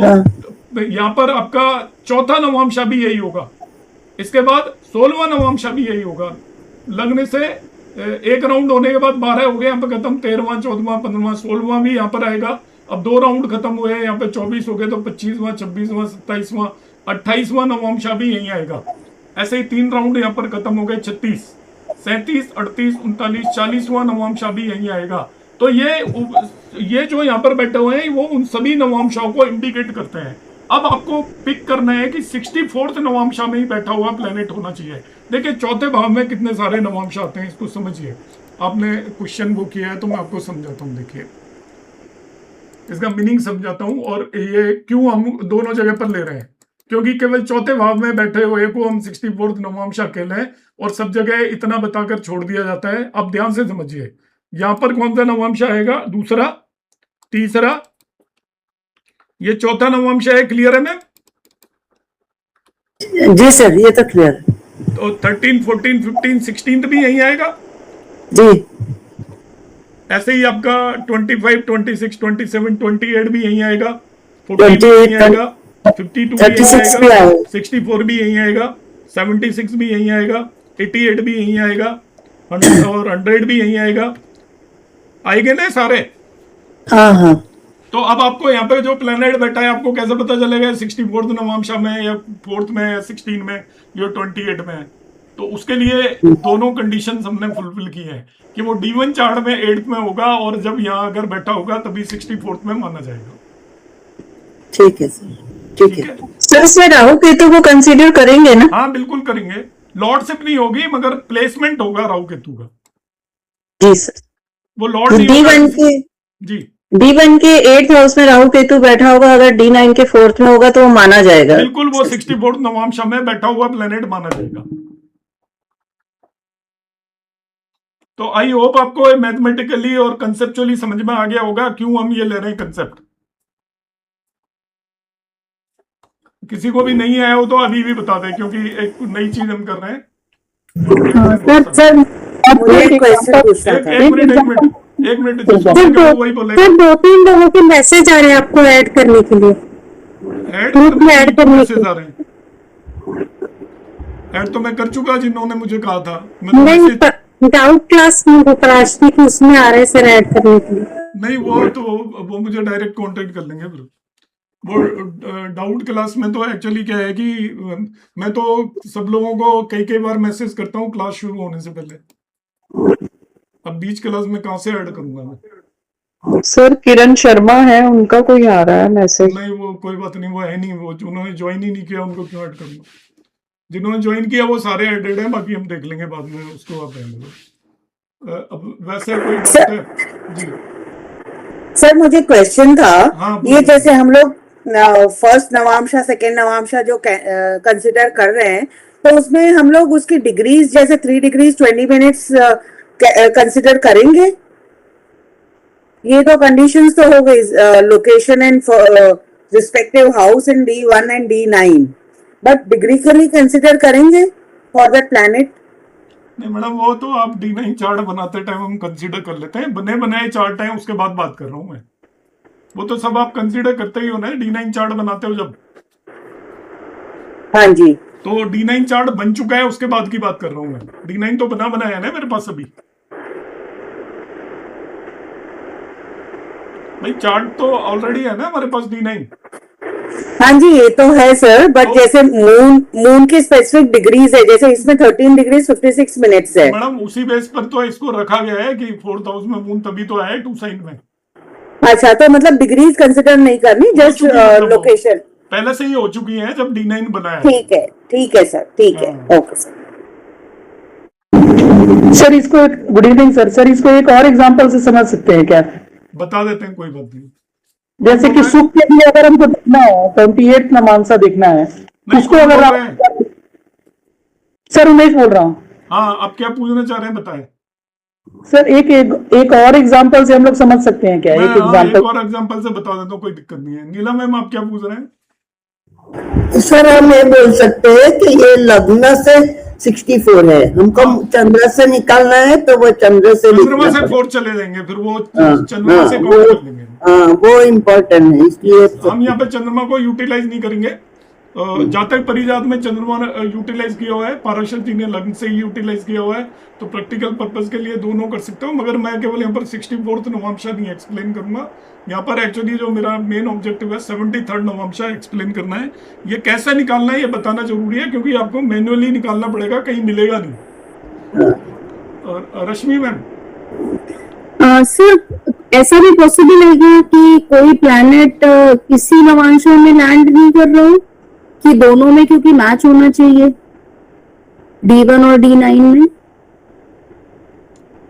S1: यहाँ पर आपका चौथा नवांशा भी यही होगा, इसके बाद 16वां नवांशा भी यही होगा। लगने से एक राउंड होने के बाद 12 हो गए यहाँ पे खत्म, 13वां 14वां 15वां 16वां भी यहाँ पर आएगा। अब 2 राउंड खत्म हुए हैं, यहाँ पे 24 हो गए, तो 25वां 26वां 27वां 28वां नवांशा भी यही आएगा। ऐसे ही 3 राउंड यहाँ पर खत्म हो गए, 36 37 38 39 40वां नवांशा भी यही आएगा। तो ये जो यहाँ पर बैठे हुए हैं वो उन सभी नवांशाओं को इंडिकेट करते हैं। अब आपको पिक करना है कि 64th नवांशा में ही बैठा हुआ प्लेनेट होना चाहिए। देखिए चौथे भाव में कितने सारे नवांशा आते हैं, इसको समझिए। आपने क्वेश्चन वो किया है तो मैं आपको समझाता हूँ, देखिए इसका मीनिंग समझाता हूँ और ये क्यों हम दोनों जगह पर ले रहे हैं। क्योंकि केवल चौथे भाव में बैठे हुए को हम 64th नवांशा कहते हैं और सब जगह इतना बताकर छोड़ दिया जाता है। अब ध्यान से समझिए, यहां पर कौन सा नवांशा आएगा, दूसरा, तीसरा, ये चौथा नवांशा है। क्लियर है मैम?
S6: जी सर ये तो क्लियर है।
S1: तो 13 14 15 16 भी यही आएगा
S6: जी।
S1: ऐसे ही आपका 25 26 27 28 भी यही आएगा, 40 भी यही आएगा, 52 भी यही आएगा, 64 भी यही आएगा, 76 भी यही आएगा, 88 भी यही आएगा, 100 और 100 भी यही आएगा। आएंगे ना सारे?
S6: हाँ हाँ।
S1: तो अब आपको यहाँ पे जो प्लेनेट बैठा है आपको कैसे पता चलेगा 64th नवांशा में या 4th में या 16 में या 28 में है? तो उसके लिए दोनों कंडीशंस हमने फुलफिल की हैं कि वो D1 चार्ट में 8th में होगा और जब यहाँ अगर बैठा होगा तभी 64th में माना जाएगा।
S6: ठीक है सर, ठीक है
S5: सर। इसमें राहु केतु को कंसीडर करेंगे ना?
S1: हाँ बिल्कुल करेंगे। लॉर्डशिप नहीं होगी मगर प्लेसमेंट होगा राहु केतु का।
S5: जी सर।
S1: वो लॉर्ड
S5: D1 के
S1: जी
S5: D1 के 8th हाउस में राहु केतु बैठा होगा, अगर D9 के 4th में होगा तो वो माना जाएगा।
S1: बिल्कुल, वो 64th नवांशा में बैठा हुआ प्लेनेट माना जाएगा। तो आई होप आपको मैथमेटिकली और कंसेप्चुअली समझ में आ गया होगा क्यों हम ये ले रहे हैं कंसेप्ट। किसी को भी नहीं आया हो तो अभी भी बता दें, क्योंकि एक नई चीज हम कर रहे हैं।
S5: सर
S1: एक मिनट वही बोले।
S5: सर 2-3 लोगों के मैसेज आ रहे हैं आपको ऐड करने के लिए, ग्रुप में ऐड करने के लिए।
S1: ऐड तो मैं कर चुका जिन्होंने मुझे कहा था।
S5: नहीं डाउट क्लास में प्राशनी की उसमें आ रहे सर ऐड करने के लिए।
S1: नहीं वो मुझे डायरेक्ट कांटेक्ट कर लेंगे फिर। वो डाउट क्लास में तो एक्चुअली क्या है कि मैं तो सब लोगों को कई बार मैसेज करता हूँ क्लास शुरू होने से पहले। अब बीच क्लास में कहाँ से ऐड करूंगा मैं?
S7: सर किरण शर्मा है, उनका कोई आ रहा है मैसेज।
S1: नहीं वो कोई बात नहीं, वो है नहीं, वो उन्होंने ज्वाइन ही नहीं किया, उनको क्यों ऐड करूंगा? जिन्होंने ज्वाइन किया वो सारे एडेड हैं, बाकी हम देख लेंगे बाद में, उसको आप रहने दो। अब वैसे कोई डाउट है जी?
S8: सर मुझे क्वेश्चन था,
S1: हाँ,
S8: ये
S1: बोलिए।
S8: जैसे हम लोग फर्स्ट नवांशा सेकेंड नवांशा जो कंसिडर कर रहे हैं, तो उसमें हम लोग उसकी डिग्रीज जैसे 3 डिग्रीज 20 मिनट्स कंसिडर करेंगे? ये तो कंडीशंस तो हो गई, location and respective house in D1 and D9, but degree के लिए कंसिडर करेंगे फॉर दैट प्लैनेट?
S1: नहीं मैडम, वो तो आप D9 चार्ट बनाते टाइम हम कंसीडर कर लेते हैं, बने बनाए चार्ट हैं उसके बाद बात कर रहा हूँ मैं। वो तो सब आप कंसीडर करते ही हो ना, D9 चार्ट बनाते हो जब।
S8: हाँ जी।
S1: तो D9 चार्ट बन चुका है उसके बाद की बात कर रहा हूँ मैं। D9 तो बना बनाया है ना मेरे पास अभी। भाई चार्ट तो ऑलरेडी है ना हमारे पास D9।
S8: हाँ जी ये तो है सर, बट जैसे मून की स्पेसिफिक डिग्रीज है, जैसे इसमें 13 डिग्रीज 56 मिनट्स है।
S1: मैडम उसी बेस पर तो इसको रखा गया है कि 4th हाउस में मून तभी तो आया 2 साइन में।
S8: अच्छा, तो मतलब डिग्रीज कंसिडर नहीं करनी, जस्ट लोकेशन
S1: पहले से ही हो चुकी है जब D9 बनाया है।
S8: ठीक है सर, ठीक है, ओके सर।
S7: सर इसको गुड इवनिंग सर इसको एक और एग्जांपल से समझ सकते हैं क्या?
S1: बता देते हैं, कोई बात नहीं।
S7: जैसे कि सुख के लिए अगर हमको देखना है 28 नवांशा देखना है, उसको
S1: कौन
S7: अगर
S1: बोल
S7: आप
S1: रहे हैं?
S7: सर उमेश बोल रहा हूँ।
S1: हाँ, आप क्या पूछना चाह रहे हैं बताएं।
S7: सर एक और एग्जांपल से हम लोग समझ सकते हैं क्या?
S1: मैं
S7: एक
S1: एक
S7: एग्जांपल
S1: और एग्जांपल से बता देता हूँ, कोई दिक्कत नहीं है। नीला मैम आप क्या पूछ रहे हैं?
S6: सर हम ये बोल सकते हैं कि ये लग्न से 64 है, हमको चंद्र से निकालना है तो वो चंद्र से
S1: चंद्रमा से
S6: लिखना
S1: 4 चले जाएंगे, फिर वो
S6: हाँ,
S1: चंद्रमा से
S6: हाँ,
S1: काउंट कर लेंगे।
S6: हाँ वो इम्पोर्टेंट है, इसलिए
S1: हम यहाँ पे चंद्रमा को यूटिलाइज नहीं करेंगे। जातक परिजात में चंद्रमा यूटिलाइज किया हुआ है, पाराशर जी ने लग्न से ही यूटिलाइज किया हुआ है, तो प्रैक्टिकल पर्पस के लिए दोनों कर सकता हूँ, मगर मैं केवल यहाँ पर 64th नवांशा नहीं एक्सप्लेन करूंगा। यहाँ पर एक्चुअली जो मेरा मेन ऑब्जेक्टिव है 73rd नवांशा एक्सप्लेन करना है। ये कैसे निकालना है ये बताना जरूरी है, क्योंकि आपको मैन्युअली निकालना पड़ेगा, कहीं मिलेगा नहीं। और रश्मि मैम,
S5: सर ऐसा भी पॉसिबल है क्या कि कोई प्लैनेट किसी नवांशा में लैंड नहीं कर रहा हो, कि दोनों में, क्योंकि मैच होना चाहिए D1 और D9 में?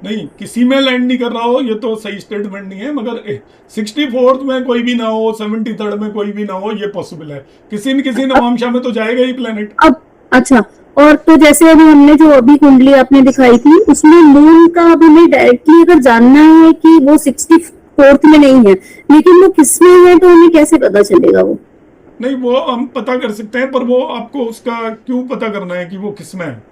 S1: नहीं किसी में लैंड नहीं कर रहा हो ये तो सही स्टेटमेंट नहीं है, मगर 64th में कोई भी ना हो, 73rd में कोई भी ना हो, ये पॉसिबल है। किसी न किसी नवांशा में तो जाएगा ही प्लेनेट।
S5: अब अच्छा, और तो जैसे अभी हमने जो अभी कुंडली आपने दिखाई थी, उसमें मून का अब हमें डायरेक्टली अगर जानना है कि वो 64th में नहीं है, लेकिन वो किस में है, तो हमें कैसे पता चलेगा? वो
S1: नहीं वो हम पता कर सकते हैं, पर वो आपको उसका क्यों पता करना है कि वो किस में है?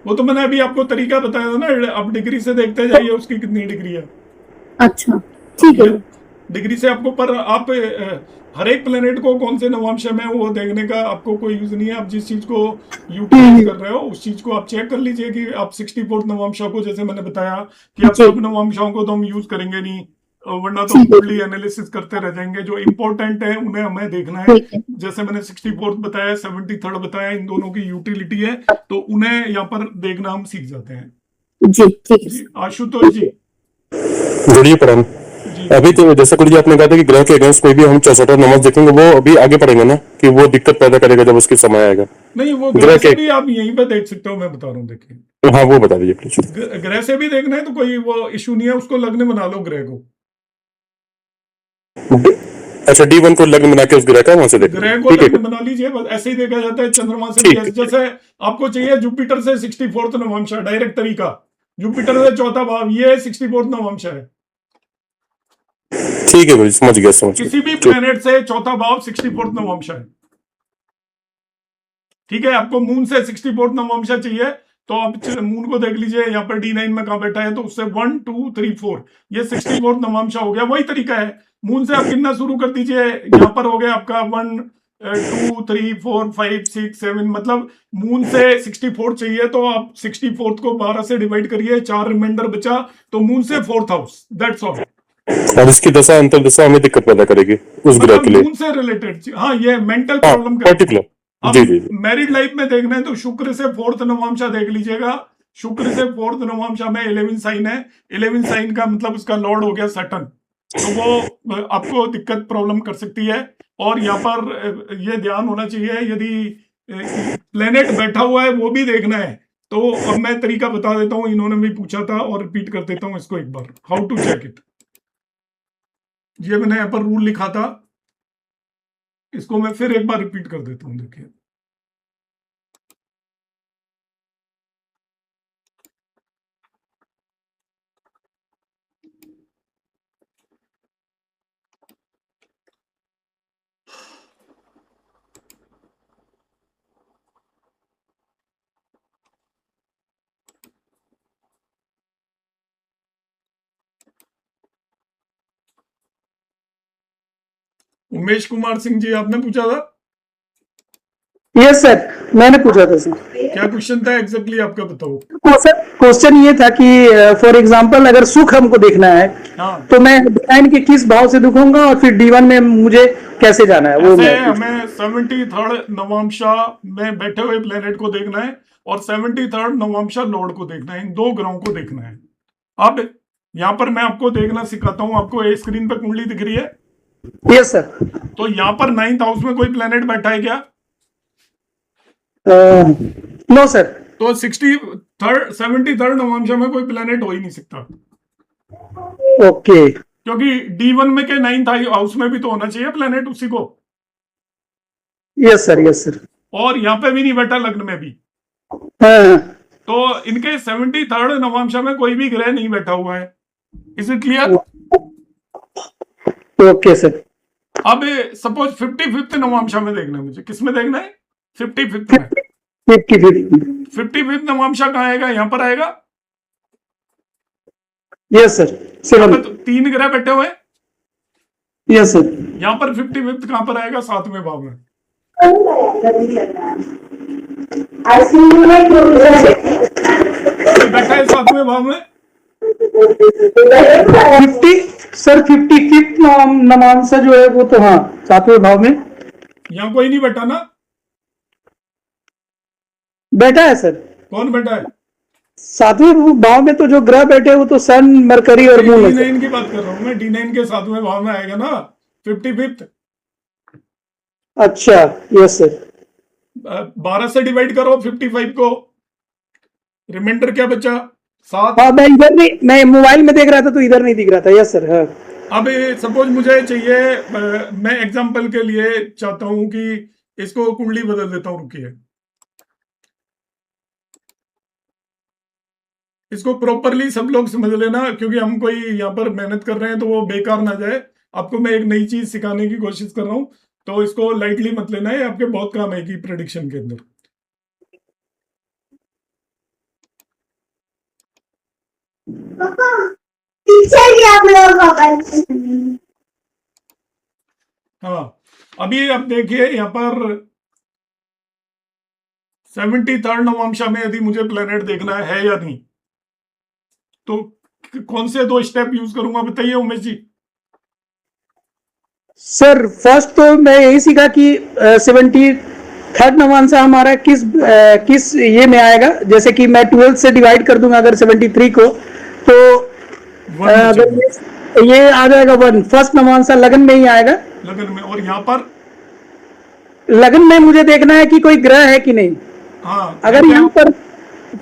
S1: वो तो मैंने अभी आपको तरीका बताया था ना, आप डिग्री से देखते जाइए उसकी कितनी डिग्री है।
S5: अच्छा ठीक है।
S1: डिग्री से आपको, पर आप हर एक प्लेनेट को कौन से नवांश में वो देखने का आपको कोई यूज नहीं है। आप जिस चीज को यूटिलाइज कर रहे हो उस चीज को आप चेक कर लीजिए कि आप 64th नवांशा को, जैसे मैंने बताया कि आप सब नवांशाओं को तो हम यूज करेंगे नहीं, वरना तो फुल्ली एनालिसिस करते रह जाएंगे। जो इंपॉर्टेंट है उन्हें हमें देखना है। जैसे मैंने 64th बताया, 73rd बताया, इन दोनों की यूटिलिटी है, तो उन्हें यहाँ पर देखना हम सीख जाते हैं।
S5: जी ठीक है।
S1: आशुतोष जी
S4: जोड़िए परम। अभी तो जैसे गुरु जी आपने कहा था कि ग्रह के अगेंस्ट कोई भी हम 64 नमाज देखेंगे, वो अभी आगे पढ़ेंगे ना कि वो दिक्कत पैदा करेगा जब उसके समय आएगा।
S1: नहीं वो ग्रह से भी आप यहीं पे देख सकते हो, मैं बता रहा हूँ। देखिए
S4: हाँ वो बता दीजिए प्लीज।
S1: ग्रह से भी देखना है तो कोई वो इशू नहीं है, उसको लग्न बना लो ग्रह को।
S4: अच्छा D1 को लग्न बना के उस ग्रह का वहां से देखना,
S1: ग्रह को लग्न बना लीजिए, बस ऐसे ही देखा जाता है। चंद्रमा से भी जैसे आपको चाहिए जुपिटर से 64th नवांशा, डायरेक्ट तरीका, जुपिटर से चौथा भाव, ये 64th नवांशा है।
S4: ठीक है भाई, समझ गया समझ गया।
S1: किसी भी प्लेनेट से चौथा भाव 64th नवांशा है। ठीक है, आपको मून से 64th नवांशा चाहिए तो आप मून को देख लीजिए, यहाँ पर D9 में कहाँ बैठा है, तो उससे 1 2 3 4 ये 64th नवांशा हो गया। वही तरीका है, मून से आप गिनना शुरू कर दीजिए। यहाँ पर हो गया आपका 1 2 3 4 5 6 7, मतलब मून से 64 चाहिए तो आप 64 को 12 से डिवाइड करिए, 4 रिमाइंडर बचा, तो मून से 4th हाउस, दैट्स ऑल।
S4: और इसकी दशा अंतर दशा हमें दिक्कत पैदा करेगी उस ग्रह
S1: मतलब
S4: के लिए।
S1: मून से रिलेटेड, हाँ ये मेंटल
S4: हाँ
S1: प्रॉब्लम
S4: पर्टिकुलर,
S1: अब
S4: जी जी जी।
S1: मैरिड लाइफ में देखना है तो शुक्र से 4th नवांशा देख लीजिएगा। शुक्र से 4th नवांशा में 11 साइन है, 11 साइन का मतलब उसका लॉर्ड हो गया सैटर्न, तो वो आपको दिक्कत प्रॉब्लम कर सकती है। और यहाँ पर ये ध्यान होना चाहिए, यदि प्लेनेट बैठा हुआ है वो भी देखना है। तो अब मैं तरीका बता देता हूँ, इन्होंने भी पूछा था और रिपीट कर देता हूँ इसको एक बार, हाउ टू चेक इट। ये मैंने यहाँ पर रूल लिखा था, इसको मैं फिर एक बार रिपीट कर देता हूँ, देखिए। उमेश कुमार सिंह जी, आपने पूछा था,
S7: यस सर, मैंने पूछा था सर।
S1: क्या क्वेश्चन था एग्जैक्टली आपका, बताओ।
S7: क्वेश्चन ये था कि फॉर एग्जांपल अगर सुख हमको देखना है
S1: हाँ,
S7: तो मैं D9 के किस भाव से दुखूंगा और फिर D1 में मुझे कैसे जाना है वो
S1: ऐसे
S7: मैं
S1: हमें 73rd नवांशा में बैठे हुए प्लेनेट को देखना है और 73rd नवांशा लॉर्ड को देखना है, इन दो ग्रहों को देखना है। अब यहाँ पर मैं आपको देखना सिखाता हूँ, आपको स्क्रीन पे कुंडली दिख रही है,
S7: यस सर।
S1: तो यहाँ पर 9th हाउस में कोई प्लेनेट बैठा है क्या?
S7: No sir.
S1: तो 73rd नवांशा में कोई प्लेनेट हो ही नहीं सकता,
S7: ओके।
S1: क्योंकि D1 में के 9th हाउस में भी तो होना चाहिए प्लेनेट उसी को,
S7: यस सर, यस सर।
S1: और यहाँ पे भी नहीं बैठा, लग्न में भी।
S7: हाँ,
S1: तो इनके 73rd नवांशा में कोई भी ग्रह नहीं बैठा हुआ है। Is it clear?
S7: Okay sir.
S1: अब सपोज 55th नवांशा में देखना है मुझे, किस में देखना है? 55th में।
S7: 50-50।
S1: 55th नवांशा कहाँ आएगा? यहाँ पर आएगा।
S7: Yes sir.
S1: यहाँ
S7: 7।
S1: पे तो 3 ग्रह बैठे हुए हैं।
S7: Yes sir.
S1: यहाँ पर 55th कहाँ पर आएगा? 7वें भाव में। कोई बैठा है 7वें भाव में?
S7: 50 सर, 55th नमांसा जो है वो तो हाँ 7वें भाव में
S1: यहाँ कोई नहीं बैठा ना?
S7: बैठा है सर।
S1: कौन बैठा है?
S7: 7वें भाव में तो जो ग्रह बैठे हैं वो तो सन, मरकरी और मून है सर।
S1: D9 की बात कर रहा हूँ मैं, D9 के 7वें भाव में आएगा ना 55th।
S7: अच्छा, यस सर।
S1: 12 से डिवाइड करो 55 को, रिमाइंडर क्या बचा? 7।
S7: हाँ, मैं इधर नहीं, मैं मोबाइल में देख रहा था तो इधर नहीं दिख रहा था। Yes sir. हाँ।
S1: अब सपोज मुझे चाहिए, मैं एग्जांपल के लिए चाहता हूं कि इसको कुंडली बदल देता हूं, रुकिए। इसको प्रॉपरली सब लोग समझ लेना, क्योंकि हम कोई यहाँ पर मेहनत कर रहे हैं तो वो बेकार ना जाए। आपको मैं एक नई चीज सिखाने की कोशिश कर रहा हूं, तो इसको लाइटली मत लेना है, आपके बहुत काम आएगी प्रेडिक्शन के अंदर। हाँ, अभी आप देखिए यहाँ पर 73rd नवांशा में यदि मुझे प्लेनेट देखना है या नहीं, तो कौन से 2 स्टेप यूज करूंगा, बताइए उमेश जी।
S7: सर फर्स्ट तो मैं यही सीखा कि 73rd नवांसा हमारा किस ये में आएगा। जैसे कि मैं 12 से डिवाइड कर दूंगा अगर 73 को, तो अगर ये आ जाएगा 1। फर्स्ट नवांसा लगन में ही आएगा,
S1: लगन में। और यहाँ पर
S7: लगन में मुझे देखना है कि कोई ग्रह है कि नहीं।
S1: हाँ,
S7: अगर यहाँ पर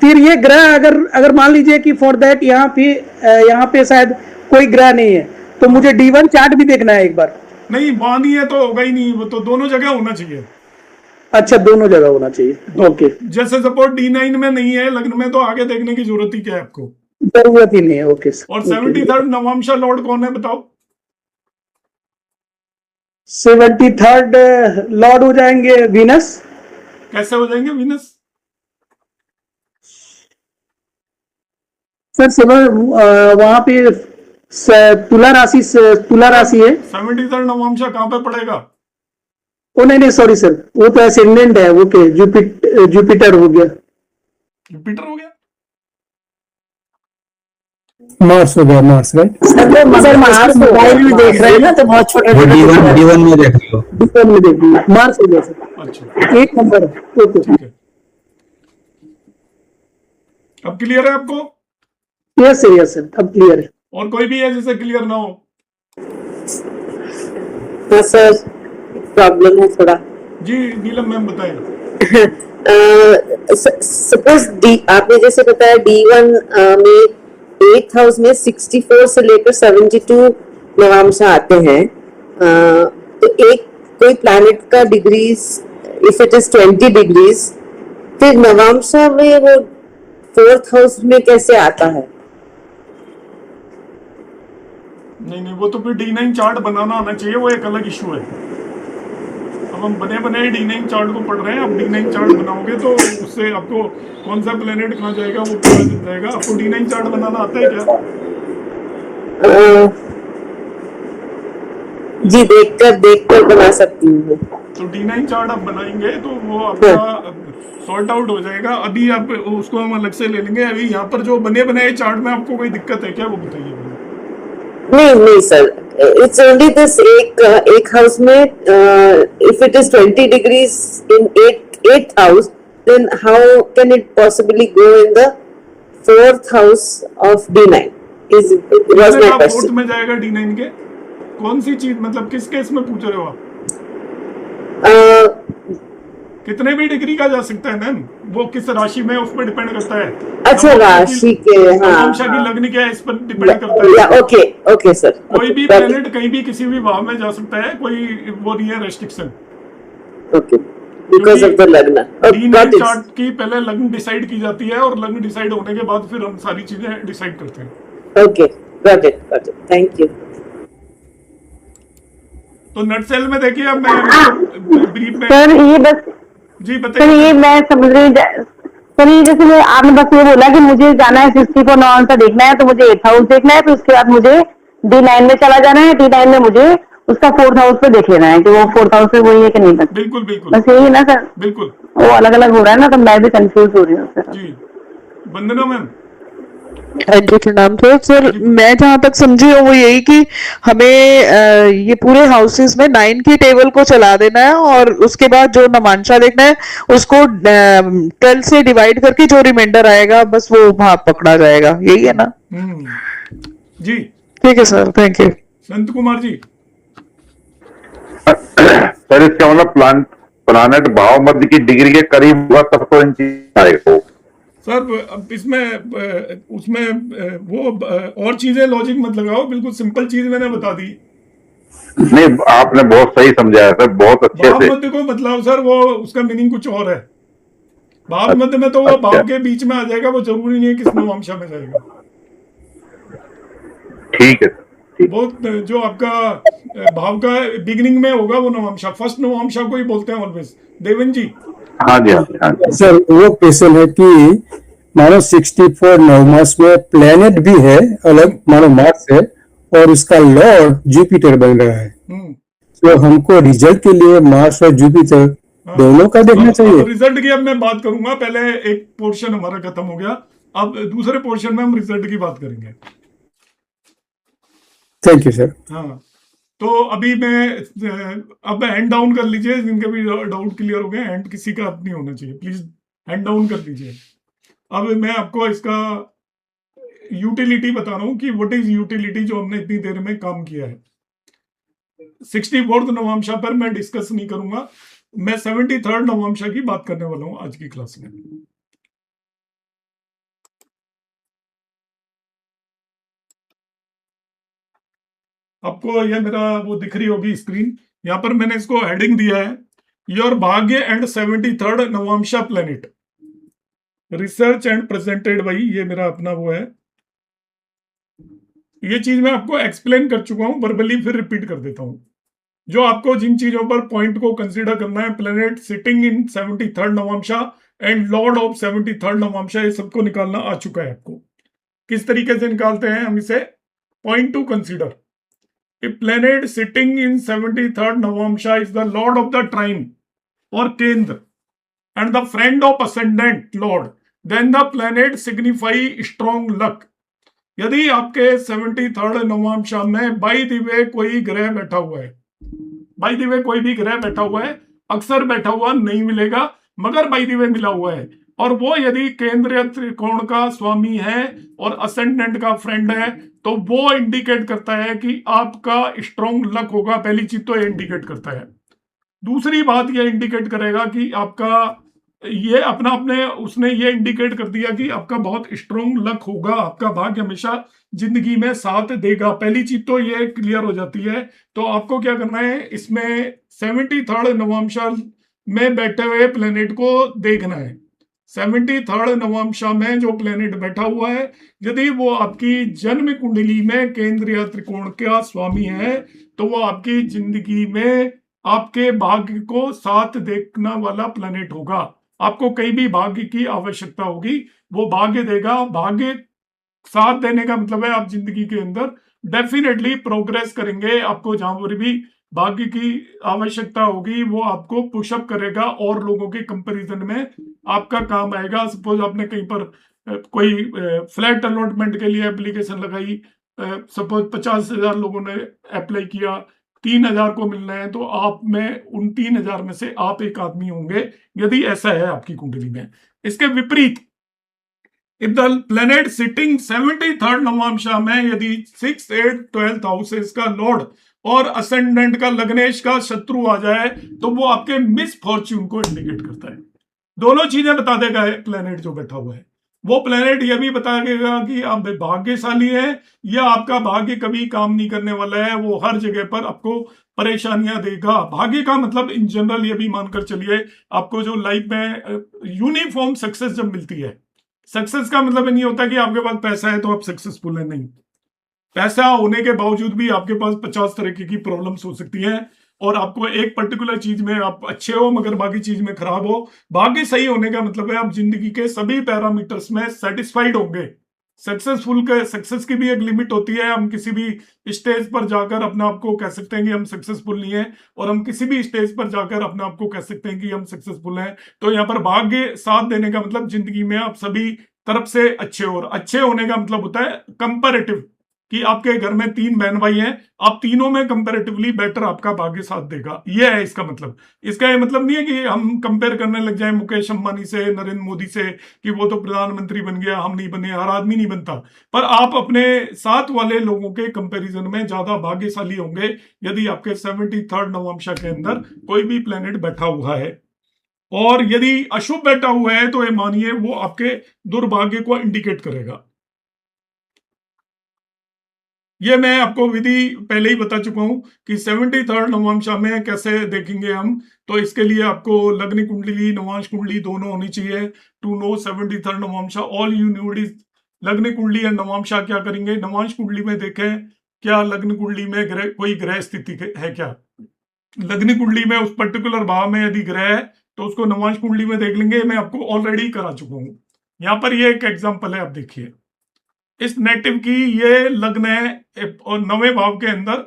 S7: फिर ये ग्रह अगर मान लीजिए कि फॉर दैट यहाँ पे शायद कोई ग्रह नहीं है, तो मुझे D1 चार्ट भी देखना है एक बार।
S1: नहीं, वहां नहीं है तो होगा ही नहीं, वो तो दोनों जगह होना चाहिए।
S7: अच्छा, दोनों जगह होना चाहिए। ओके,
S1: जैसे सपोज D9 में नहीं है लग्न में, तो आगे देखने की जरूरत ही क्या है आपको?
S7: जरूरत ही नहीं है। Okay sir.
S1: और 73rd नवांशा लॉर्ड कौन है बताओ?
S7: 73rd लॉर्ड हो जाएंगे वीनस।
S1: कैसे हो जाएंगे वीनस?
S7: सर वहां पे तुला राशि है।
S1: 73rd नवांशा कहाँ पे पड़ेगा?
S7: ओ नहीं नहीं सॉरी सर, वो तो असेंडेंट है, वो के जुपिटर हो गया।
S1: जुपिटर हो गया।
S2: मार्स हो गया, Mars right.
S6: Sir Mars mobile में देख रहे हैं ना, तो बहुत छोटे छोटे
S3: D1 में देख लो।
S7: डिफर में देखिए, मार्स हो गया सर,
S1: अच्छा
S7: 1 नंबर। ओके
S1: ठीक है, अब क्लियर है आपको?
S7: यस सर, अब क्लियर है।
S1: और कोई भी है जिसे क्लियर ना हो?
S8: हाँ सर, प्रॉब्लम है थोड़ा।
S1: जी नीलम मैम बताएं।
S8: सपोज डी आपने जैसे बताया D1 में 8th हाउस में 64 से लेकर 72 नवांशा आते हैं। तो एक कोई प्लैनेट का degrees if it is 20 degrees, फिर नवांशा में वो 4th हाउस में कैसे आता है?
S1: नहीं वो तो फिर D9 चार्ट बनाना आना चाहिए, वो एक अलग इशू है। अब हम बने बनाए D9 चार्ट को पढ़ रहे हैं। अब D9 चार्ट बनाओगे तो उससे आपको कौन सा प्लेनेट कहाँ जाएगा वो पता चल जाएगा। आपको D9 चार्ट बनाना आता है क्या?
S8: जी देखकर बना सकती हूँ।
S1: तो D9 चार्ट आप बनाएंगे तो वो आपका सॉर्ट आउट हो जाएगा। अभी आप उसको हम अलग से ले लेंगे। अभी यहाँ पर जो बने बनाए चार्ट में आपको कोई दिक्कत है क्या, वो बताइए।
S8: नहीं सर, इट्स ओनली दिस एक हाउस में if it is 20 degrees in 8th house, then how can it possibly go in the 4th house of D9 is was my
S1: fourth
S8: question.
S1: में जाएगा D9 के? कौन सी चीज, मतलब किस केस में पूछ रहे हो आप? कितने भी डिग्री का जा सकता है मैम, वो किस राशि में उस पर डिपेंड करता है।
S8: अच्छा, राशि के, हाँ
S1: नवंशा की लग्न क्या है इस पर डिपेंड करता है।
S8: Okay sir.
S1: कोई भी प्लेनेट कहीं भी किसी भी भाव में जा सकता है, कोई वो नहीं है restriction.
S8: Okay, because of the लग्न।
S1: D9 चार्ट की पहले लग्न डिसाइड की जाती है और लग्न डिसाइड होने के बाद फिर हम सारी चीजें डिसाइड करते हैं।
S8: Okay, got it, thank you.
S1: तो नटसेल में देखिए, अब मैं ब्रीफ में
S5: सर ये बस,
S1: जी
S5: सर
S1: बताइए।
S5: ये मैं समझ रही सर, ये जैसे आपने बस ये बोला कि मुझे जाना है 64 नवांशा देखना है, तो मुझे 8th हाउस देखना है, फिर उसके बाद मुझे D9 में चला जाना है। D9 में मुझे उसका 4th हाउस पे देख लेना है कि वो 4th हाउस पे वही है कि नहीं। बस
S1: बिल्कुल बिल्कुल
S5: बस यही है ना सर,
S1: बिल्कुल
S5: वो अलग अलग हो रहा है ना, तो मैं भी कंफ्यूज हो रही हूँ सर।
S1: जी। वंदना मैम।
S9: हाँ जी, प्रणाम सर। मैं जहां तक समझी हूँ वो यही कि हमें ये पूरे हाउसेस में 9 की टेबल को चला देना है और उसके बाद जो नवांशा देखना है उसको 12 से डिवाइड करके जो रिमाइंडर आएगा बस वो वहां पकड़ा जाएगा, यही है ना?
S1: जी
S9: ठीक है sir, thank you.
S1: Sant Kumar ji.
S10: Sir इसका मतलब प्लानेट भाव मध्य की डिग्री के करीब हुआ तब तो इन चीज आएगा।
S1: सर अब इसमें उसमें वो और चीजें लॉजिक मत लगाओ, बिल्कुल सिंपल चीज मैंने बता दी।
S10: नहीं, आपने बहुत सही समझाया सर, बहुत अच्छे
S1: भाव
S10: से।
S1: मध्य को मतलब सर वो उसका मीनिंग कुछ और है। भाव मध्य में तो वो भाव के बीच में आ जाएगा, वो जरूरी नहीं है किस नवांशा में जाएगा।
S10: ठीक है
S1: वो जो आपका भाव का बिगिनिंग में होगा वो नवांशा, फर्स्ट नवांशा को ही बोलते हैं ऑलवेज। देवन जी।
S10: हाँ जी।
S2: सर वो क्वेश्चन है कि मानो 64 नवमास में प्लेनेट भी है अलग, मानो मार्स है और उसका लॉर्ड जुपिटर बन रहा है, तो हमको रिजल्ट के लिए मार्स और जुपिटर दोनों का देखना चाहिए।
S1: रिजल्ट की अब मैं बात करूंगा, पहले एक पोर्शन हमारा खत्म हो गया, अब दूसरे पोर्शन में हम रिजल्ट की बात करेंगे।
S2: Thank you sir.
S1: हाँ, तो अभी मैं अब हैंड डाउन कर लीजिए, जिनके भी डाउट क्लियर हो गए। हैंड किसी का अप नहीं होना चाहिए, प्लीज हैंड डाउन कर लीजिए। अब मैं आपको इसका यूटिलिटी बता रहा हूँ कि व्हाट इज यूटिलिटी, जो हमने इतनी देर में काम किया है। 64th नवांशा पर मैं डिस्कस नहीं करूंगा, मैं 73rd नवांशा की बात करने वाला हूँ आज की क्लास में। आपको ये मेरा वो दिख रही होगी स्क्रीन, यहाँ पर मैंने इसको हेडिंग दिया है, योर भाग्य and 73rd navamsa planet, research and presented by, ये मेरा अपना वो है। ये चीज मैं आपको एक्सप्लेन कर चुका हूं, वर्बली फिर रिपीट कर देता हूं। जो आपको जिन चीजों पर पॉइंट को कंसीडर करना है, planet sitting in 73rd navamsa and lord of 73rd navamsa, ये सबको निकालना आ चुका है आपको। किस तरीके से निकालते हैं हम इसे? Point two consider. A planet sitting in 73rd Navamsha is the lord of the trine or Kendra and the friend of ascendant lord. Then the planet signify strong luck. यदि आपके 73rd नवमशा में बाय द वे कोई ग्रह बैठा हुआ है, by the way कोई भी ग्रह बैठा हुआ है, अक्सर बैठा हुआ नहीं मिलेगा मगर बाय द वे मिला हुआ है, और वो यदि केंद्रीय त्रिकोण का स्वामी है और असेंडेंट का फ्रेंड है, तो वो इंडिकेट करता है कि आपका स्ट्रॉन्ग लक होगा। पहली चीज तो ये इंडिकेट करता है। दूसरी बात ये इंडिकेट करेगा कि आपका ये अपने उसने ये इंडिकेट कर दिया कि आपका बहुत स्ट्रॉन्ग लक होगा, आपका भाग्य हमेशा जिंदगी में साथ देगा। पहली चीज तो ये क्लियर हो जाती है। तो आपको क्या करना है, इसमें 73rd नवमशा में बैठे हुए प्लेनेट को देखना है। 73rd नवमशा में जो प्लेनेट बैठा हुआ है, यदि वो आपकी जन्म कुंडली में केंद्रीय त्रिकोण का स्वामी है, तो वो आपकी जिंदगी में आपके भाग्य को साथ देखने वाला प्लेनेट होगा। आपको कहीं भी भाग्य की आवश्यकता होगी, वो भाग्य देगा। भाग्य साथ देने का मतलब है आप जिंदगी के अंदर डेफिनेटली प्रोग्रेस करेंगे। आपको जहां पर भी भाग्य की आवश्यकता होगी वो आपको पुशअप करेगा और लोगों के कंपैरिजन में आपका काम आएगा। सपोज आपने कहीं पर कोई फ्लैट अलॉटमेंट के लिए एप्लीकेशन लगाई, सपोज 50,000 लोगों ने अप्लाई किया, 3,000 को मिलना है, तो आप में उन 3,000 में से आप एक आदमी होंगे, यदि ऐसा है आपकी कुंडली में। इसके विपरीत if the planet sitting 73rd नवमशा में यदि 6, 8, 12th हाउसेस का लॉर्ड और असेंडेंट का लग्नेश का शत्रु आ जाए, तो वो आपके मिस फॉर्च्यून को इंडिकेट करता है। दोनों चीजें बता देगा प्लेनेट जो बैठा हुआ है। वो प्लेनेट यह भी बताएगा कि आप भाग्यशाली हैं या आपका भाग्य कभी काम नहीं करने वाला है, वो हर जगह पर आपको परेशानियां देगा। भाग्य का मतलब इन जनरल ये भी मानकर चलिए, आपको जो लाइफ में यूनिफॉर्म सक्सेस जब मिलती है, सक्सेस का मतलब नहीं होता कि आपके पास पैसा है तो आप सक्सेसफुल है, नहीं। पैसा होने के बावजूद भी आपके पास 50 तरह की प्रॉब्लम्स हो सकती हैं और आपको एक पर्टिकुलर चीज में आप अच्छे हो मगर बाकी चीज में खराब हो। भाग्य सही होने का मतलब है आप जिंदगी के सभी पैरामीटर्स में सेटिस्फाइड होंगे। सक्सेस की भी एक लिमिट होती है। हम किसी भी स्टेज पर जाकर अपने आप को कह सकते हैं कि हम सक्सेसफुल नहीं है, और हम किसी भी स्टेज पर जाकर अपने आप को कह सकते हैं कि हम सक्सेसफुल हैं। तो यहाँ पर भाग्य साथ देने का मतलब जिंदगी में आप सभी तरफ से अच्छे हो। और अच्छे होने का मतलब होता है कंपैरेटिव, कि आपके घर में 3 बहन भाई हैं, आप तीनों में कंपैरेटिवली बेटर आपका भाग्य साथ देगा। ये है इसका मतलब। इसका ये मतलब नहीं है कि हम कंपेयर करने लग जाएं मुकेश अंबानी से, नरेंद्र मोदी से, कि वो तो प्रधानमंत्री बन गया, हम नहीं बने। हर आदमी नहीं बनता, पर आप अपने साथ वाले लोगों के कंपैरिजन में ज्यादा भाग्यशाली होंगे यदि आपके 73rd नवमशा के अंदर कोई भी प्लेनेट बैठा हुआ है। और यदि अशुभ बैठा हुआ है तो ये मानिए वो आपके दुर्भाग्य को इंडिकेट करेगा। ये मैं आपको विधि पहले ही बता चुका हूं कि 73rd नवमशा में कैसे देखेंगे हम। तो इसके लिए आपको लग्न कुंडली, नवांश कुंडली दोनों होनी चाहिए। To know 73rd navamsa all you need is lagna kundli and नवांशा। क्या करेंगे, नवांश कुंडली में देखें क्या लग्न कुंडली में कोई ग्रह स्थिति है क्या। लग्न कुंडली में उस पर्टिकुलर भाव में यदि ग्रह है तो उसको नवांश कुंडली में देख लेंगे। मैं आपको ऑलरेडी करा चुका हूं। यहाँ पर ये एक एग्जाम्पल है, आप देखिए। इस नेटिव की ये लग्न है और 9वें भाव के अंदर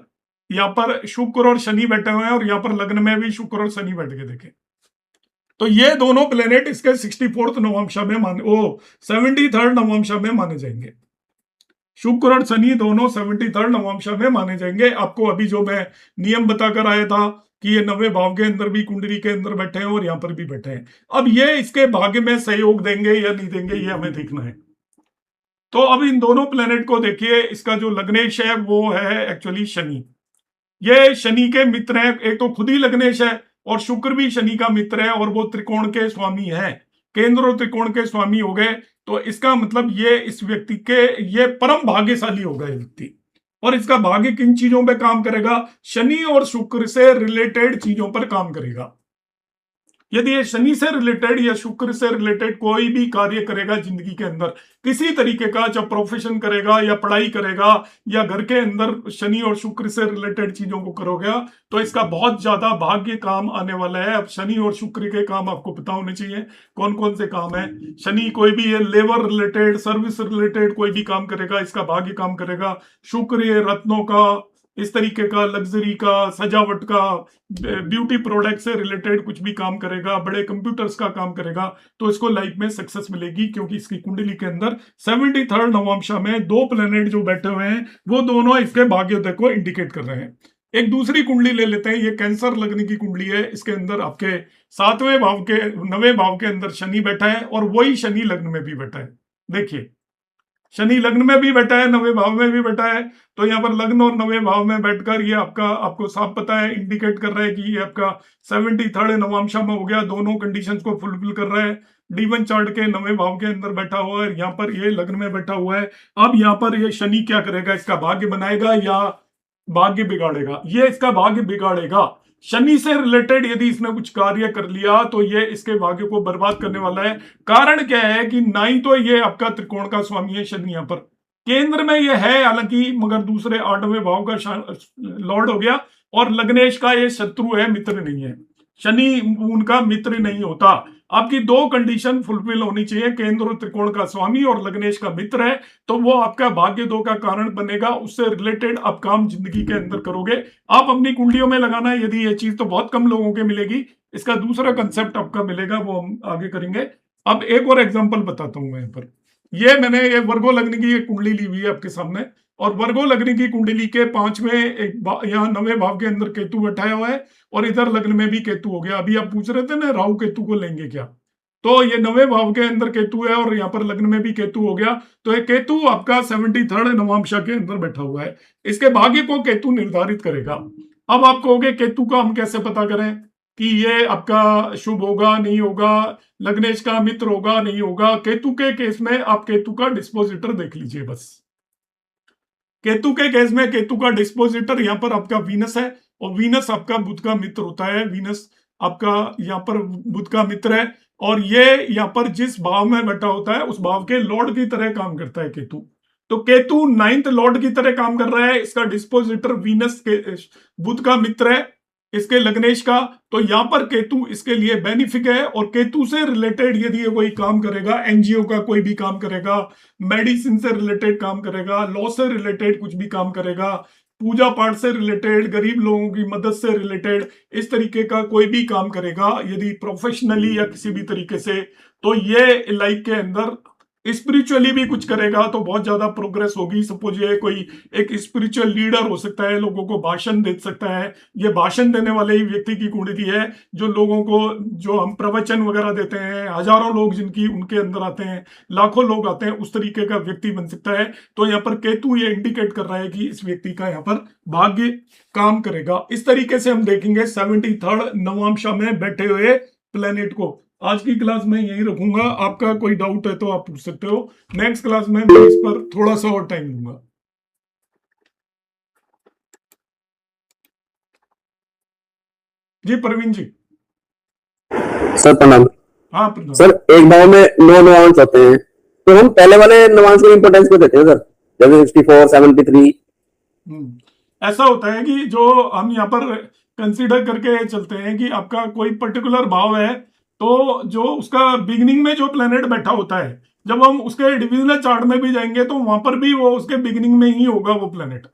S1: यहाँ पर शुक्र और शनि बैठे हुए हैं, और यहाँ पर लग्न में भी शुक्र और शनि बैठ के देखें तो ये दोनों प्लेनेट इसके 64th नवमशा में 73rd नवमशा में माने जाएंगे। शुक्र और शनि दोनों 73rd नवमशा में माने जाएंगे। आपको अभी जो मैं नियम बताकर आया था कि ये 9वें भाव के अंदर भी कुंडली के अंदर बैठे हैं और यहाँ पर भी बैठे हैं। अब ये इसके भाग्य में सहयोग देंगे या नहीं देंगे, ये हमें देखना है। तो अब इन दोनों प्लेनेट को देखिए। इसका जो लग्नेश है वो है एक्चुअली शनि। ये शनि के मित्र हैं। एक तो खुद ही लग्नेश है और शुक्र भी शनि का मित्र है, और वो त्रिकोण के स्वामी है। केंद्र और त्रिकोण के स्वामी हो गए, तो इसका मतलब ये इस व्यक्ति के ये परम भाग्यशाली होगा ये व्यक्ति। और इसका भाग्य किन चीजों पे काम करेगा, शनि और शुक्र से रिलेटेड चीजों पर काम करेगा। यदि ये शनि से रिलेटेड या शुक्र से रिलेटेड कोई भी कार्य करेगा जिंदगी के अंदर किसी तरीके का, चाहे प्रोफेशन करेगा या पढ़ाई करेगा या घर के अंदर शनि और शुक्र से रिलेटेड चीजों को करोगे, तो इसका बहुत ज्यादा भाग्य काम आने वाला है। अब शनि और शुक्र के काम आपको पता होने चाहिए कौन कौन से काम है। शनि कोई भी ये लेबर रिलेटेड, सर्विस रिलेटेड कोई भी काम करेगा, इसका भाग्य काम करेगा। शुक्र ये रत्नों का इस तरीके का लग्जरी का, सजावट का, ब्यूटी प्रोडक्ट से रिलेटेड कुछ भी काम करेगा, बड़े कंप्यूटर्स का काम करेगा, तो इसको लाइफ में सक्सेस मिलेगी, क्योंकि इसकी कुंडली के अंदर 73rd नवांशा में दो प्लेनेट जो बैठे हुए हैं वो दोनों इसके भाग्योदय को इंडिकेट कर रहे हैं। एक दूसरी कुंडली ले लेते हैं, ये कैंसर लग्न की कुंडली है। इसके अंदर आपके 7वें भाव के 9वें भाव के अंदर शनि बैठा है और वही शनि लग्न में भी बैठा है। देखिए, शनि लग्न में भी बैठा है, 9वें भाव में भी बैठा है। तो यहाँ पर लग्न और 9वें भाव में बैठकर ये आपको साफ पता है, इंडिकेट कर रहा है कि ये आपका 73rd नवांशा में हो गया, दोनों कंडीशंस को फुलफिल कर रहा है। D1 चार्ट के 9वें भाव के अंदर बैठा हुआ है, यहाँ पर ये लग्न में बैठा हुआ है। अब यहाँ पर ये शनि क्या करेगा, इसका भाग्य बनाएगा या भाग्य बिगाड़ेगा? ये इसका भाग्य बिगाड़ेगा। शनि से रिलेटेड यदि इसने कुछ कार्य कर लिया तो ये इसके भाग्य को बर्बाद करने वाला है। कारण क्या है कि ना ही तो ये आपका त्रिकोण का स्वामी है शनि, यहाँ पर केंद्र में ये है हालांकि, मगर दूसरे 8वें भाव का लॉर्ड हो गया, और लग्नेश का ये शत्रु है, मित्र नहीं है। शनि उनका मित्र नहीं होता। आपकी दो कंडीशन फुलफिल होनी चाहिए, केंद्र और त्रिकोण का स्वामी और लग्नेश का मित्र है, तो वो आपका भाग्य दो का कारण बनेगा। उससे रिलेटेड आप काम जिंदगी के अंदर करोगे। आप अपनी कुंडलियों में लगाना है, यदि ये चीज तो बहुत कम लोगों के मिलेगी। इसका दूसरा कंसेप्ट आपका मिलेगा, वो हम आगे करेंगे। अब एक और एग्जाम्पल बताता हूं मैं यहाँ पर। मैंने ये वर्गो लग्न की एक कुंडली ली हुई है आपके सामने, और वर्गो लग्न की कुंडली के 5वें यहाँ 9वें भाव के अंदर केतु बैठाया हुआ है, और इधर लग्न में भी केतु हो गया। अभी आप पूछ रहे थे ना राहु केतु को लेंगे क्या, तो ये 9वें भाव के अंदर केतु है और यहाँ पर लग्न में भी केतु हो गया। तो ये केतु आपका 73rd नवांशा के अंदर बैठा हुआ है। इसके भाग्य को केतु निर्धारित करेगा। अब आप कहोगे केतु का हम कैसे पता करें कि ये आपका शुभ होगा नहीं होगा, लग्नेश का मित्र होगा नहीं होगा? केतु के केस में आप केतु का डिस्पोजिटर देख लीजिए बस। केतु के केस में केतु का डिस्पोजिटर यहाँ पर आपका वीनस है, और वीनस आपका बुध का मित्र होता है। वीनस आपका यहाँ पर बुध का मित्र है, और ये यहाँ पर जिस भाव में बैठा होता है उस भाव के लॉर्ड की तरह काम करता है केतु। तो केतु 9th लॉर्ड की तरह काम कर रहा है। इसका डिस्पोजिटर वीनस के बुध का मित्र है, इसके लग्नेश का। तो यहाँ पर केतु इसके लिए बेनिफिक है, और केतु से रिलेटेड यदि ये कोई काम करेगा, एनजीओ का कोई भी काम करेगा, मेडिसिन से रिलेटेड काम करेगा, लॉ से रिलेटेड कुछ भी काम करेगा, पूजा पाठ से रिलेटेड, गरीब लोगों की मदद से रिलेटेड, इस तरीके का कोई भी काम करेगा यदि प्रोफेशनली या किसी भी तरीके से, तो ये लाइफ के अंदर स्पिरिचुअली भी कुछ करेगा तो बहुत ज्यादा प्रोग्रेस होगी। सपोज ये कोई एक स्पिरिचुअल लीडर हो सकता है, लोगों को भाषण दे सकता है। ये भाषण देने वाले ही व्यक्ति की कुंडली है, जो लोगों को, जो हम प्रवचन वगैरह देते हैं, हजारों लोग जिनकी उनके अंदर आते हैं, लाखों लोग आते हैं, उस तरीके का व्यक्ति बन सकता है। तो यहाँ पर केतु ये इंडिकेट कर रहा है कि इस व्यक्ति का यहाँ पर भाग्य काम करेगा। इस तरीके से हम देखेंगे 73rd नवांशा में बैठे हुए प्लेनेट को। आज की क्लास में यही रखूंगा। आपका कोई डाउट है तो आप पूछ सकते हो। नेक्स्ट क्लास में मैं इस पर थोड़ा सा और टाइम लूंगा। जी प्रवीण जी।
S11: सर प्रणाम।
S1: हाँ प्रणाम।
S11: सर एक भाव में 9 नवांश होते हैं, तो हम पहले वाले नवांश को इंपोर्टेंस को देते हैं सर, जैसे 64, 73।
S1: ऐसा होता है कि जो हम यहाँ पर कंसीडर करके चलते हैं कि आपका कोई पर्टिकुलर भाव है, तो जो उसका बिगिनिंग में जो प्लेनेट बैठा होता है, जब हम उसके डिविजनल चार्ट में भी जाएंगे तो वहां पर भी वो उसके बिगिनिंग में ही होगा। वो प्लेनेट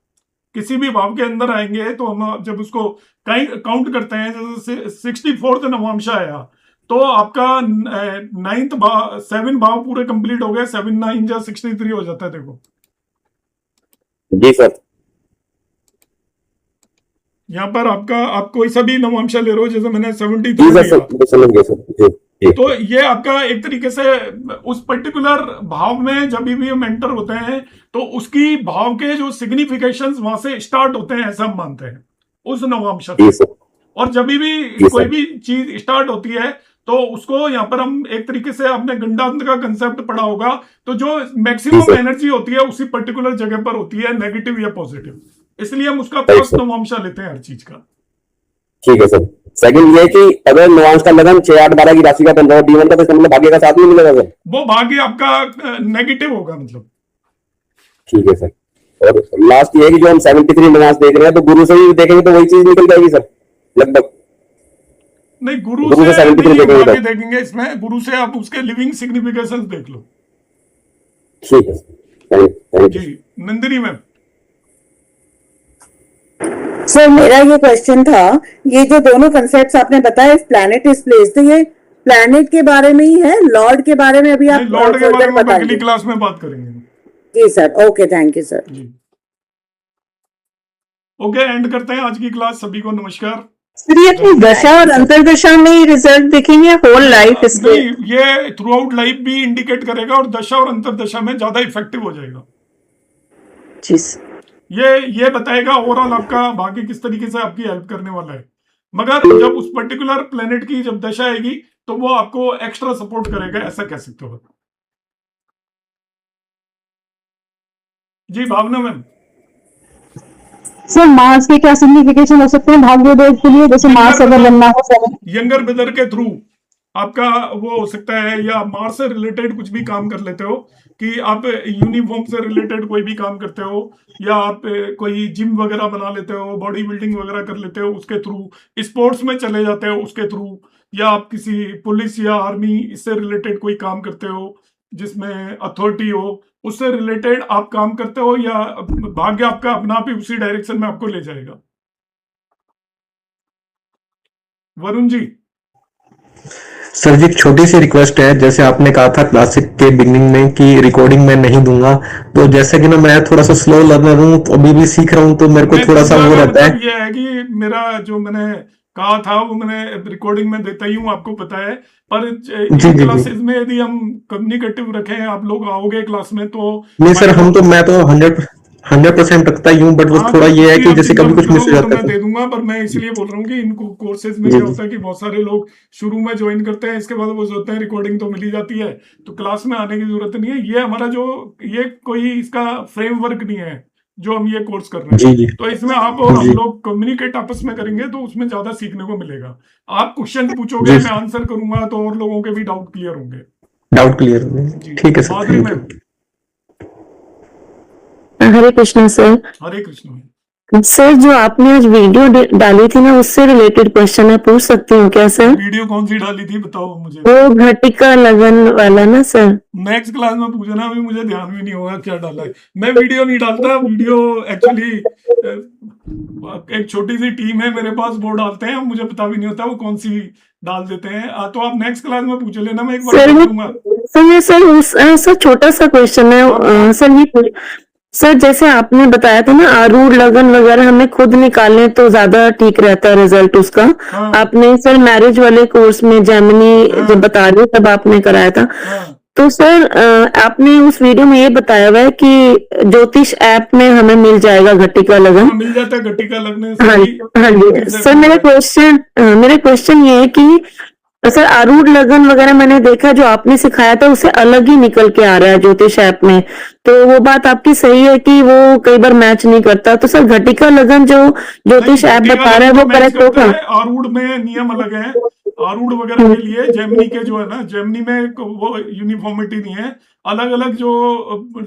S1: किसी भी भाव के अंदर आएंगे तो हम जब उसको काउंट करते हैं, जैसे 64th नवांशा आया तो आपका 9th भाव, 7 भाव पूरे कंप्लीट हो गए। 7 9 या 63 हो जाता है। देखो
S11: जी सर,
S1: यहाँ पर आप कोई सा भी नवांशा ले रहे हो, जैसे मैंने 73
S11: समझ गया सर।
S1: तो ये आपका एक तरीके से उस पर्टिकुलर भाव में जब भी हम एंटर होते हैं तो उसकी भाव के जो सिग्निफिकेशंस वहां से स्टार्ट होते हैं, ऐसा हम मानते हैं उस नवांशा से। और जब भी कोई भी चीज स्टार्ट होती है तो उसको यहाँ पर हम एक तरीके से, आपने गंडांत का कंसेप्ट पढ़ा होगा, तो जो मैक्सिमम एनर्जी होती है उसी पर्टिकुलर जगह पर होती है, नेगेटिव या पॉजिटिव। इसलिए हम उसका फर्स्ट नवांशा लेते हैं हर चीज का।
S11: ठीक है सर। सेकंड ये कि अगर नवांश का लगन 6, 8, 12 की राशि का बन रहा है D1 का, तो इसका मतलब भाग्य का साथ नहीं मिलेगा सर?
S1: वो भाग्य आपका नेगेटिव होगा मतलब।
S11: ठीक है सर। और लास्ट ये है कि जो हम 73 नवांश देख रहे हैं, तो गुरु से ही देखेंगे तो वही चीज निकल जाएगी सर लगभग?
S1: नहीं, गुरु से 73 देखेंगे इसमें। गुरु से आप उसके लिविंग सिग्निफिकेशन देख लो।
S11: ठीक है जी।
S1: नंदिनी मैम।
S8: सर मेरा ये क्वेश्चन था, ये जो दोनों कंसेप्ट्स आपने बताया, प्लैनेट इज प्लेस्ड, तो ये प्लैनेट के बारे में ही है, लॉर्ड के बारे में अभी आप
S1: लॉर्ड के बारे
S8: फर्दर
S1: में हम अगली
S8: बताएंगे?
S1: क्लास में बात करेंगे।
S8: जी sir, okay, thank you sir.
S1: जी ओके, एंड करते हैं आज की क्लास। सभी को नमस्कार।
S9: सर ये अपनी दशा और अंतर्दशा में ही रिजल्ट देखेंगे, होल लाइफ इसके?
S1: नहीं, ये थ्रू आउट लाइफ भी इंडिकेट करेगा और दशा और अंतर्दशा में ज्यादा इफेक्टिव हो जाएगा।
S9: जी
S1: ये बताएगा ओवरऑल आपका भाग्य किस तरीके से आपकी हेल्प करने वाला है। मगर जब उस पर्टिकुलर प्लेनेट की जब दशा आएगी तो वो आपको एक्स्ट्रा सपोर्ट करेगा, ऐसा कह सकते हो। जी भावना मैम।
S5: सर मार्स के क्या सिग्निफिकेशन हो सकते हैं भाग्योदय के लिए, जैसे मार्स अगर बनना हो सर?
S1: यंगर ब्रदर के थ्रू आपका वो हो सकता है, या मार्स से रिलेटेड कुछ भी काम कर लेते हो, कि आप यूनिफॉर्म से रिलेटेड कोई भी काम करते हो, या आप कोई जिम वगैरह बना लेते हो, बॉडी बिल्डिंग वगैरह कर लेते हो उसके थ्रू, स्पोर्ट्स में चले जाते हो उसके थ्रू, या आप किसी पुलिस या आर्मी इससे रिलेटेड कोई काम करते हो जिसमें अथॉरिटी हो, उससे रिलेटेड आप काम करते हो, या भाग्य आपका अपना आप ही उसी डायरेक्शन में आपको ले जाएगा। वरुण जी।
S12: सर जी एक छोटी सी रिक्वेस्ट है, जैसे आपने कहा था क्लासिक के बिगनिंग में कि रिकॉर्डिंग मैं नहीं दूंगा, तो जैसे कि ना मैं थोड़ा सा स्लो लर्नर हूँ, तो अभी भी सीख रहा हूँ, तो मेरे को थोड़ा सा वो रहता है।
S1: ये है कि मेरा जो मैंने कहा था वो मैंने रिकॉर्डिंग में देता ही हूँ, आपको पता है। पर इन क्लासेस में यदि हम कम्युनिकेटिव रखें, आप लोग आओगे क्लास में तो
S12: नहीं सर, मैं तो 100% रखता ही हूँ, बट वो थोड़ा ये है कि जैसे कभी कुछ मिस हो जाता है
S1: मैं दे दूंगा। पर मैं इसलिए बोल रहा हूँ कि इनको कोर्सेज में क्या होता है कि बहुत सारे लोग शुरू में ज्वाइन करते हैं, इसके बाद वो सोचते हैं रिकॉर्डिंग तो मिल ही जाती है तो क्लास में आने की जरूरत नहीं है। ये हमारा जो ये कोई इसका फ्रेमवर्क नहीं है जो हम ये कोर्स कर रहे हैं। तो इसमें आप और हम लोग कम्युनिकेट आपस में करेंगे तो उसमें ज्यादा सीखने को मिलेगा। आप क्वेश्चन पूछोगे, मैं आंसर करूंगा, तो और लोगों के भी डाउट क्लियर होंगे।
S12: ठीक है सर।
S1: मैम।
S5: हरे कृष्णा सर।
S1: हरे कृष्णा।
S5: सर जो आपने आज वीडियो डाली थी ना, उससे रिलेटेड क्वेश्चन है, पूछ सकती हूँ क्या सर?
S1: वीडियो कौन सी डाली थी बताओ मुझे।
S5: वो घटिका लगन वाला ना सर।
S1: नेक्स्ट क्लास में पूछना, अभी मुझे ध्यान भी नहीं होगा क्या डाला है। मैं वीडियो नहीं डालता, वीडियो एक्चुअली एक छोटी सी टीम है मेरे पास, वो डालते हैं, मुझे पता भी नहीं होता वो कौन सी डाल देते हैं। तो आप नेक्स्ट क्लास में पूछ लेना, मैं एक बार दूंगा।
S5: सर छोटा सा क्वेश्चन है सर, ये सर जैसे आपने बताया था ना आरूढ़ लगन वगैरह हमें खुद निकालें तो ज्यादा ठीक रहता है रिजल्ट उसका। आपने सर मैरिज वाले कोर्स में जेमिनी जब बता रहे तब आपने कराया था। तो सर आपने उस वीडियो में ये बताया हुआ है कि ज्योतिष ऐप में हमें मिल जाएगा घटिका लगन।
S1: मिल जाता है घटिका लगन।
S5: हाँ जी सर, मेरा क्वेश्चन ये है कि सर आरूढ़ लगन वगैरह मैंने देखा जो आपने सिखाया था उससे अलग ही निकल के आ रहा है ज्योतिष ऐप में, तो वो बात आपकी सही है कि वो कई बार मैच नहीं करता। तो सर घटिका लगन जो ज्योतिष ऐप बता रहा है वो करेक्ट होगा?
S1: आरूढ़ में नियम अलग है। आरूढ़ वगैरह के लिए जेमिनी के जो है ना, जेमिनी में वो यूनिफॉर्मिटी नहीं है। अलग अलग जो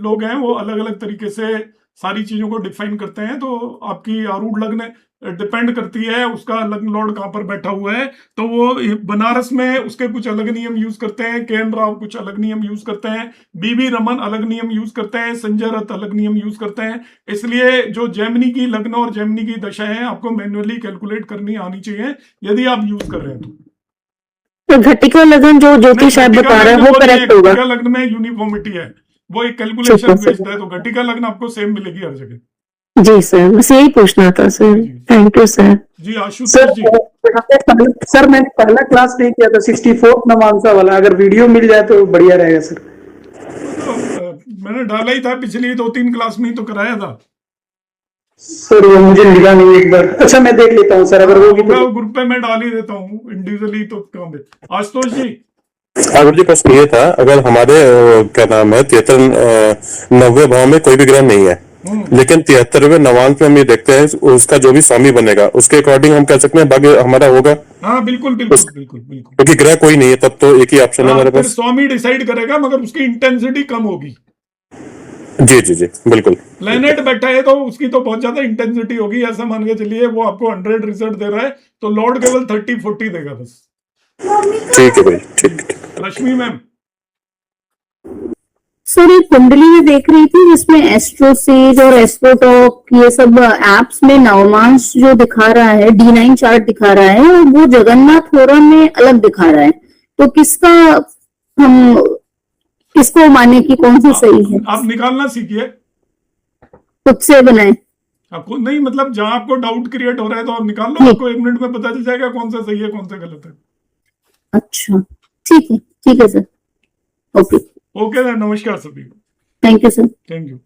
S1: लोग हैं वो अलग अलग तरीके से सारी चीजों को डिफाइन करते हैं। तो आपकी आरूढ़ लग्न डिपेंड करती है उसका लग्न लॉर्ड कहाँ पर बैठा हुआ है। तो वो बनारस में उसके कुछ अलग नियम यूज करते हैं, केएन राव कुछ अलग नियम यूज करते हैं, बीबी रमन अलग नियम यूज करते हैं, संजय रथ अलग नियम यूज करते हैं। इसलिए जो जेमिनी की लग्न और जेमिनी की दशा है आपको मैन्युअली कैलकुलेट करनी आनी चाहिए यदि आप यूज कर रहे हैं
S5: तो घटिका लगन जो ज्योतिष ऐप बता रहा है वो करेक्ट होगा?
S1: घटिका लग्न में यूनिफॉर्मिटी है, वो एक कैलकुलेशन बेस्ड है, तो घटिका लग्न आपको सेम मिलेगी हर जगह।
S5: जी सर, बस यही पूछना था सर। Thank you sir.
S1: जी आशुतोष जी।
S7: सर मैंने पहला क्लास नहीं किया था 64 नवांशा वाला, अगर वीडियो मिल जाए तो बढ़िया रहेगा सर।
S1: मैंने डाला ही था पिछली 2-3 क्लास में ही तो कराया था
S7: सर, वो मुझे मिला नहीं एक बार। अच्छा मैं देख लेता हूँ सर, अगर वो
S1: ग्रुप पे मैं डाल ही देता हूँ इंडिविजुअली तो काम है। आशुतोष जी।
S4: जी प्रश्न ये था, अगर हमारे क्या नाम है 93 भाव में कोई भी ग्रह नहीं है, लेकिन 73वें नवांश में हम ये देखते हैं उसका जो भी स्वामी बनेगा उसके अकॉर्डिंग हम कह सकते हैं भाग्य हमारा होगा।
S1: हाँ बिल्कुल बिल्कुल बिल्कुल बिल्कुल,
S4: क्योंकि ग्रह कोई नहीं है तब तो एक ही ऑप्शन है हमारे पास।
S1: स्वामी डिसाइड करेगा, मगर उसकी इंटेंसिटी कम होगी।
S4: जी जी जी बिल्कुल।
S1: प्लेनेट बैठा है तो उसकी तो बहुत ज्यादा इंटेंसिटी होगी, ऐसा मान के चलिए वो आपको 100 रिजल्ट दे रहा है तो लॉर्ड केवल 30-40 देगा बस।
S4: ठीक है भाई, ठीक।
S1: रश्मि मैम।
S5: सर एक कुंडली में देख रही थी जिसमें एस्ट्रोसेज और एस्ट्रोटॉक ये सब एप्स में नवमांश जो दिखा रहा है D9 चार्ट दिखा रहा है और वो जगन्नाथ होरा में अलग दिखा रहा है, तो किसको माने कि कौन सी सही है?
S1: आप निकालना सीखिए
S5: खुद से बनाए।
S1: आपको नहीं, मतलब जहां आपको डाउट क्रिएट हो रहा है तो आप निकाल लो, आपको 1 मिनट में पता चल जाएगा कौन सा सही है कौन सा गलत है।
S5: अच्छा ठीक है सर, ओके
S1: ओके, नमस्कार सभी को।
S5: Thank you sir.
S1: Thank you.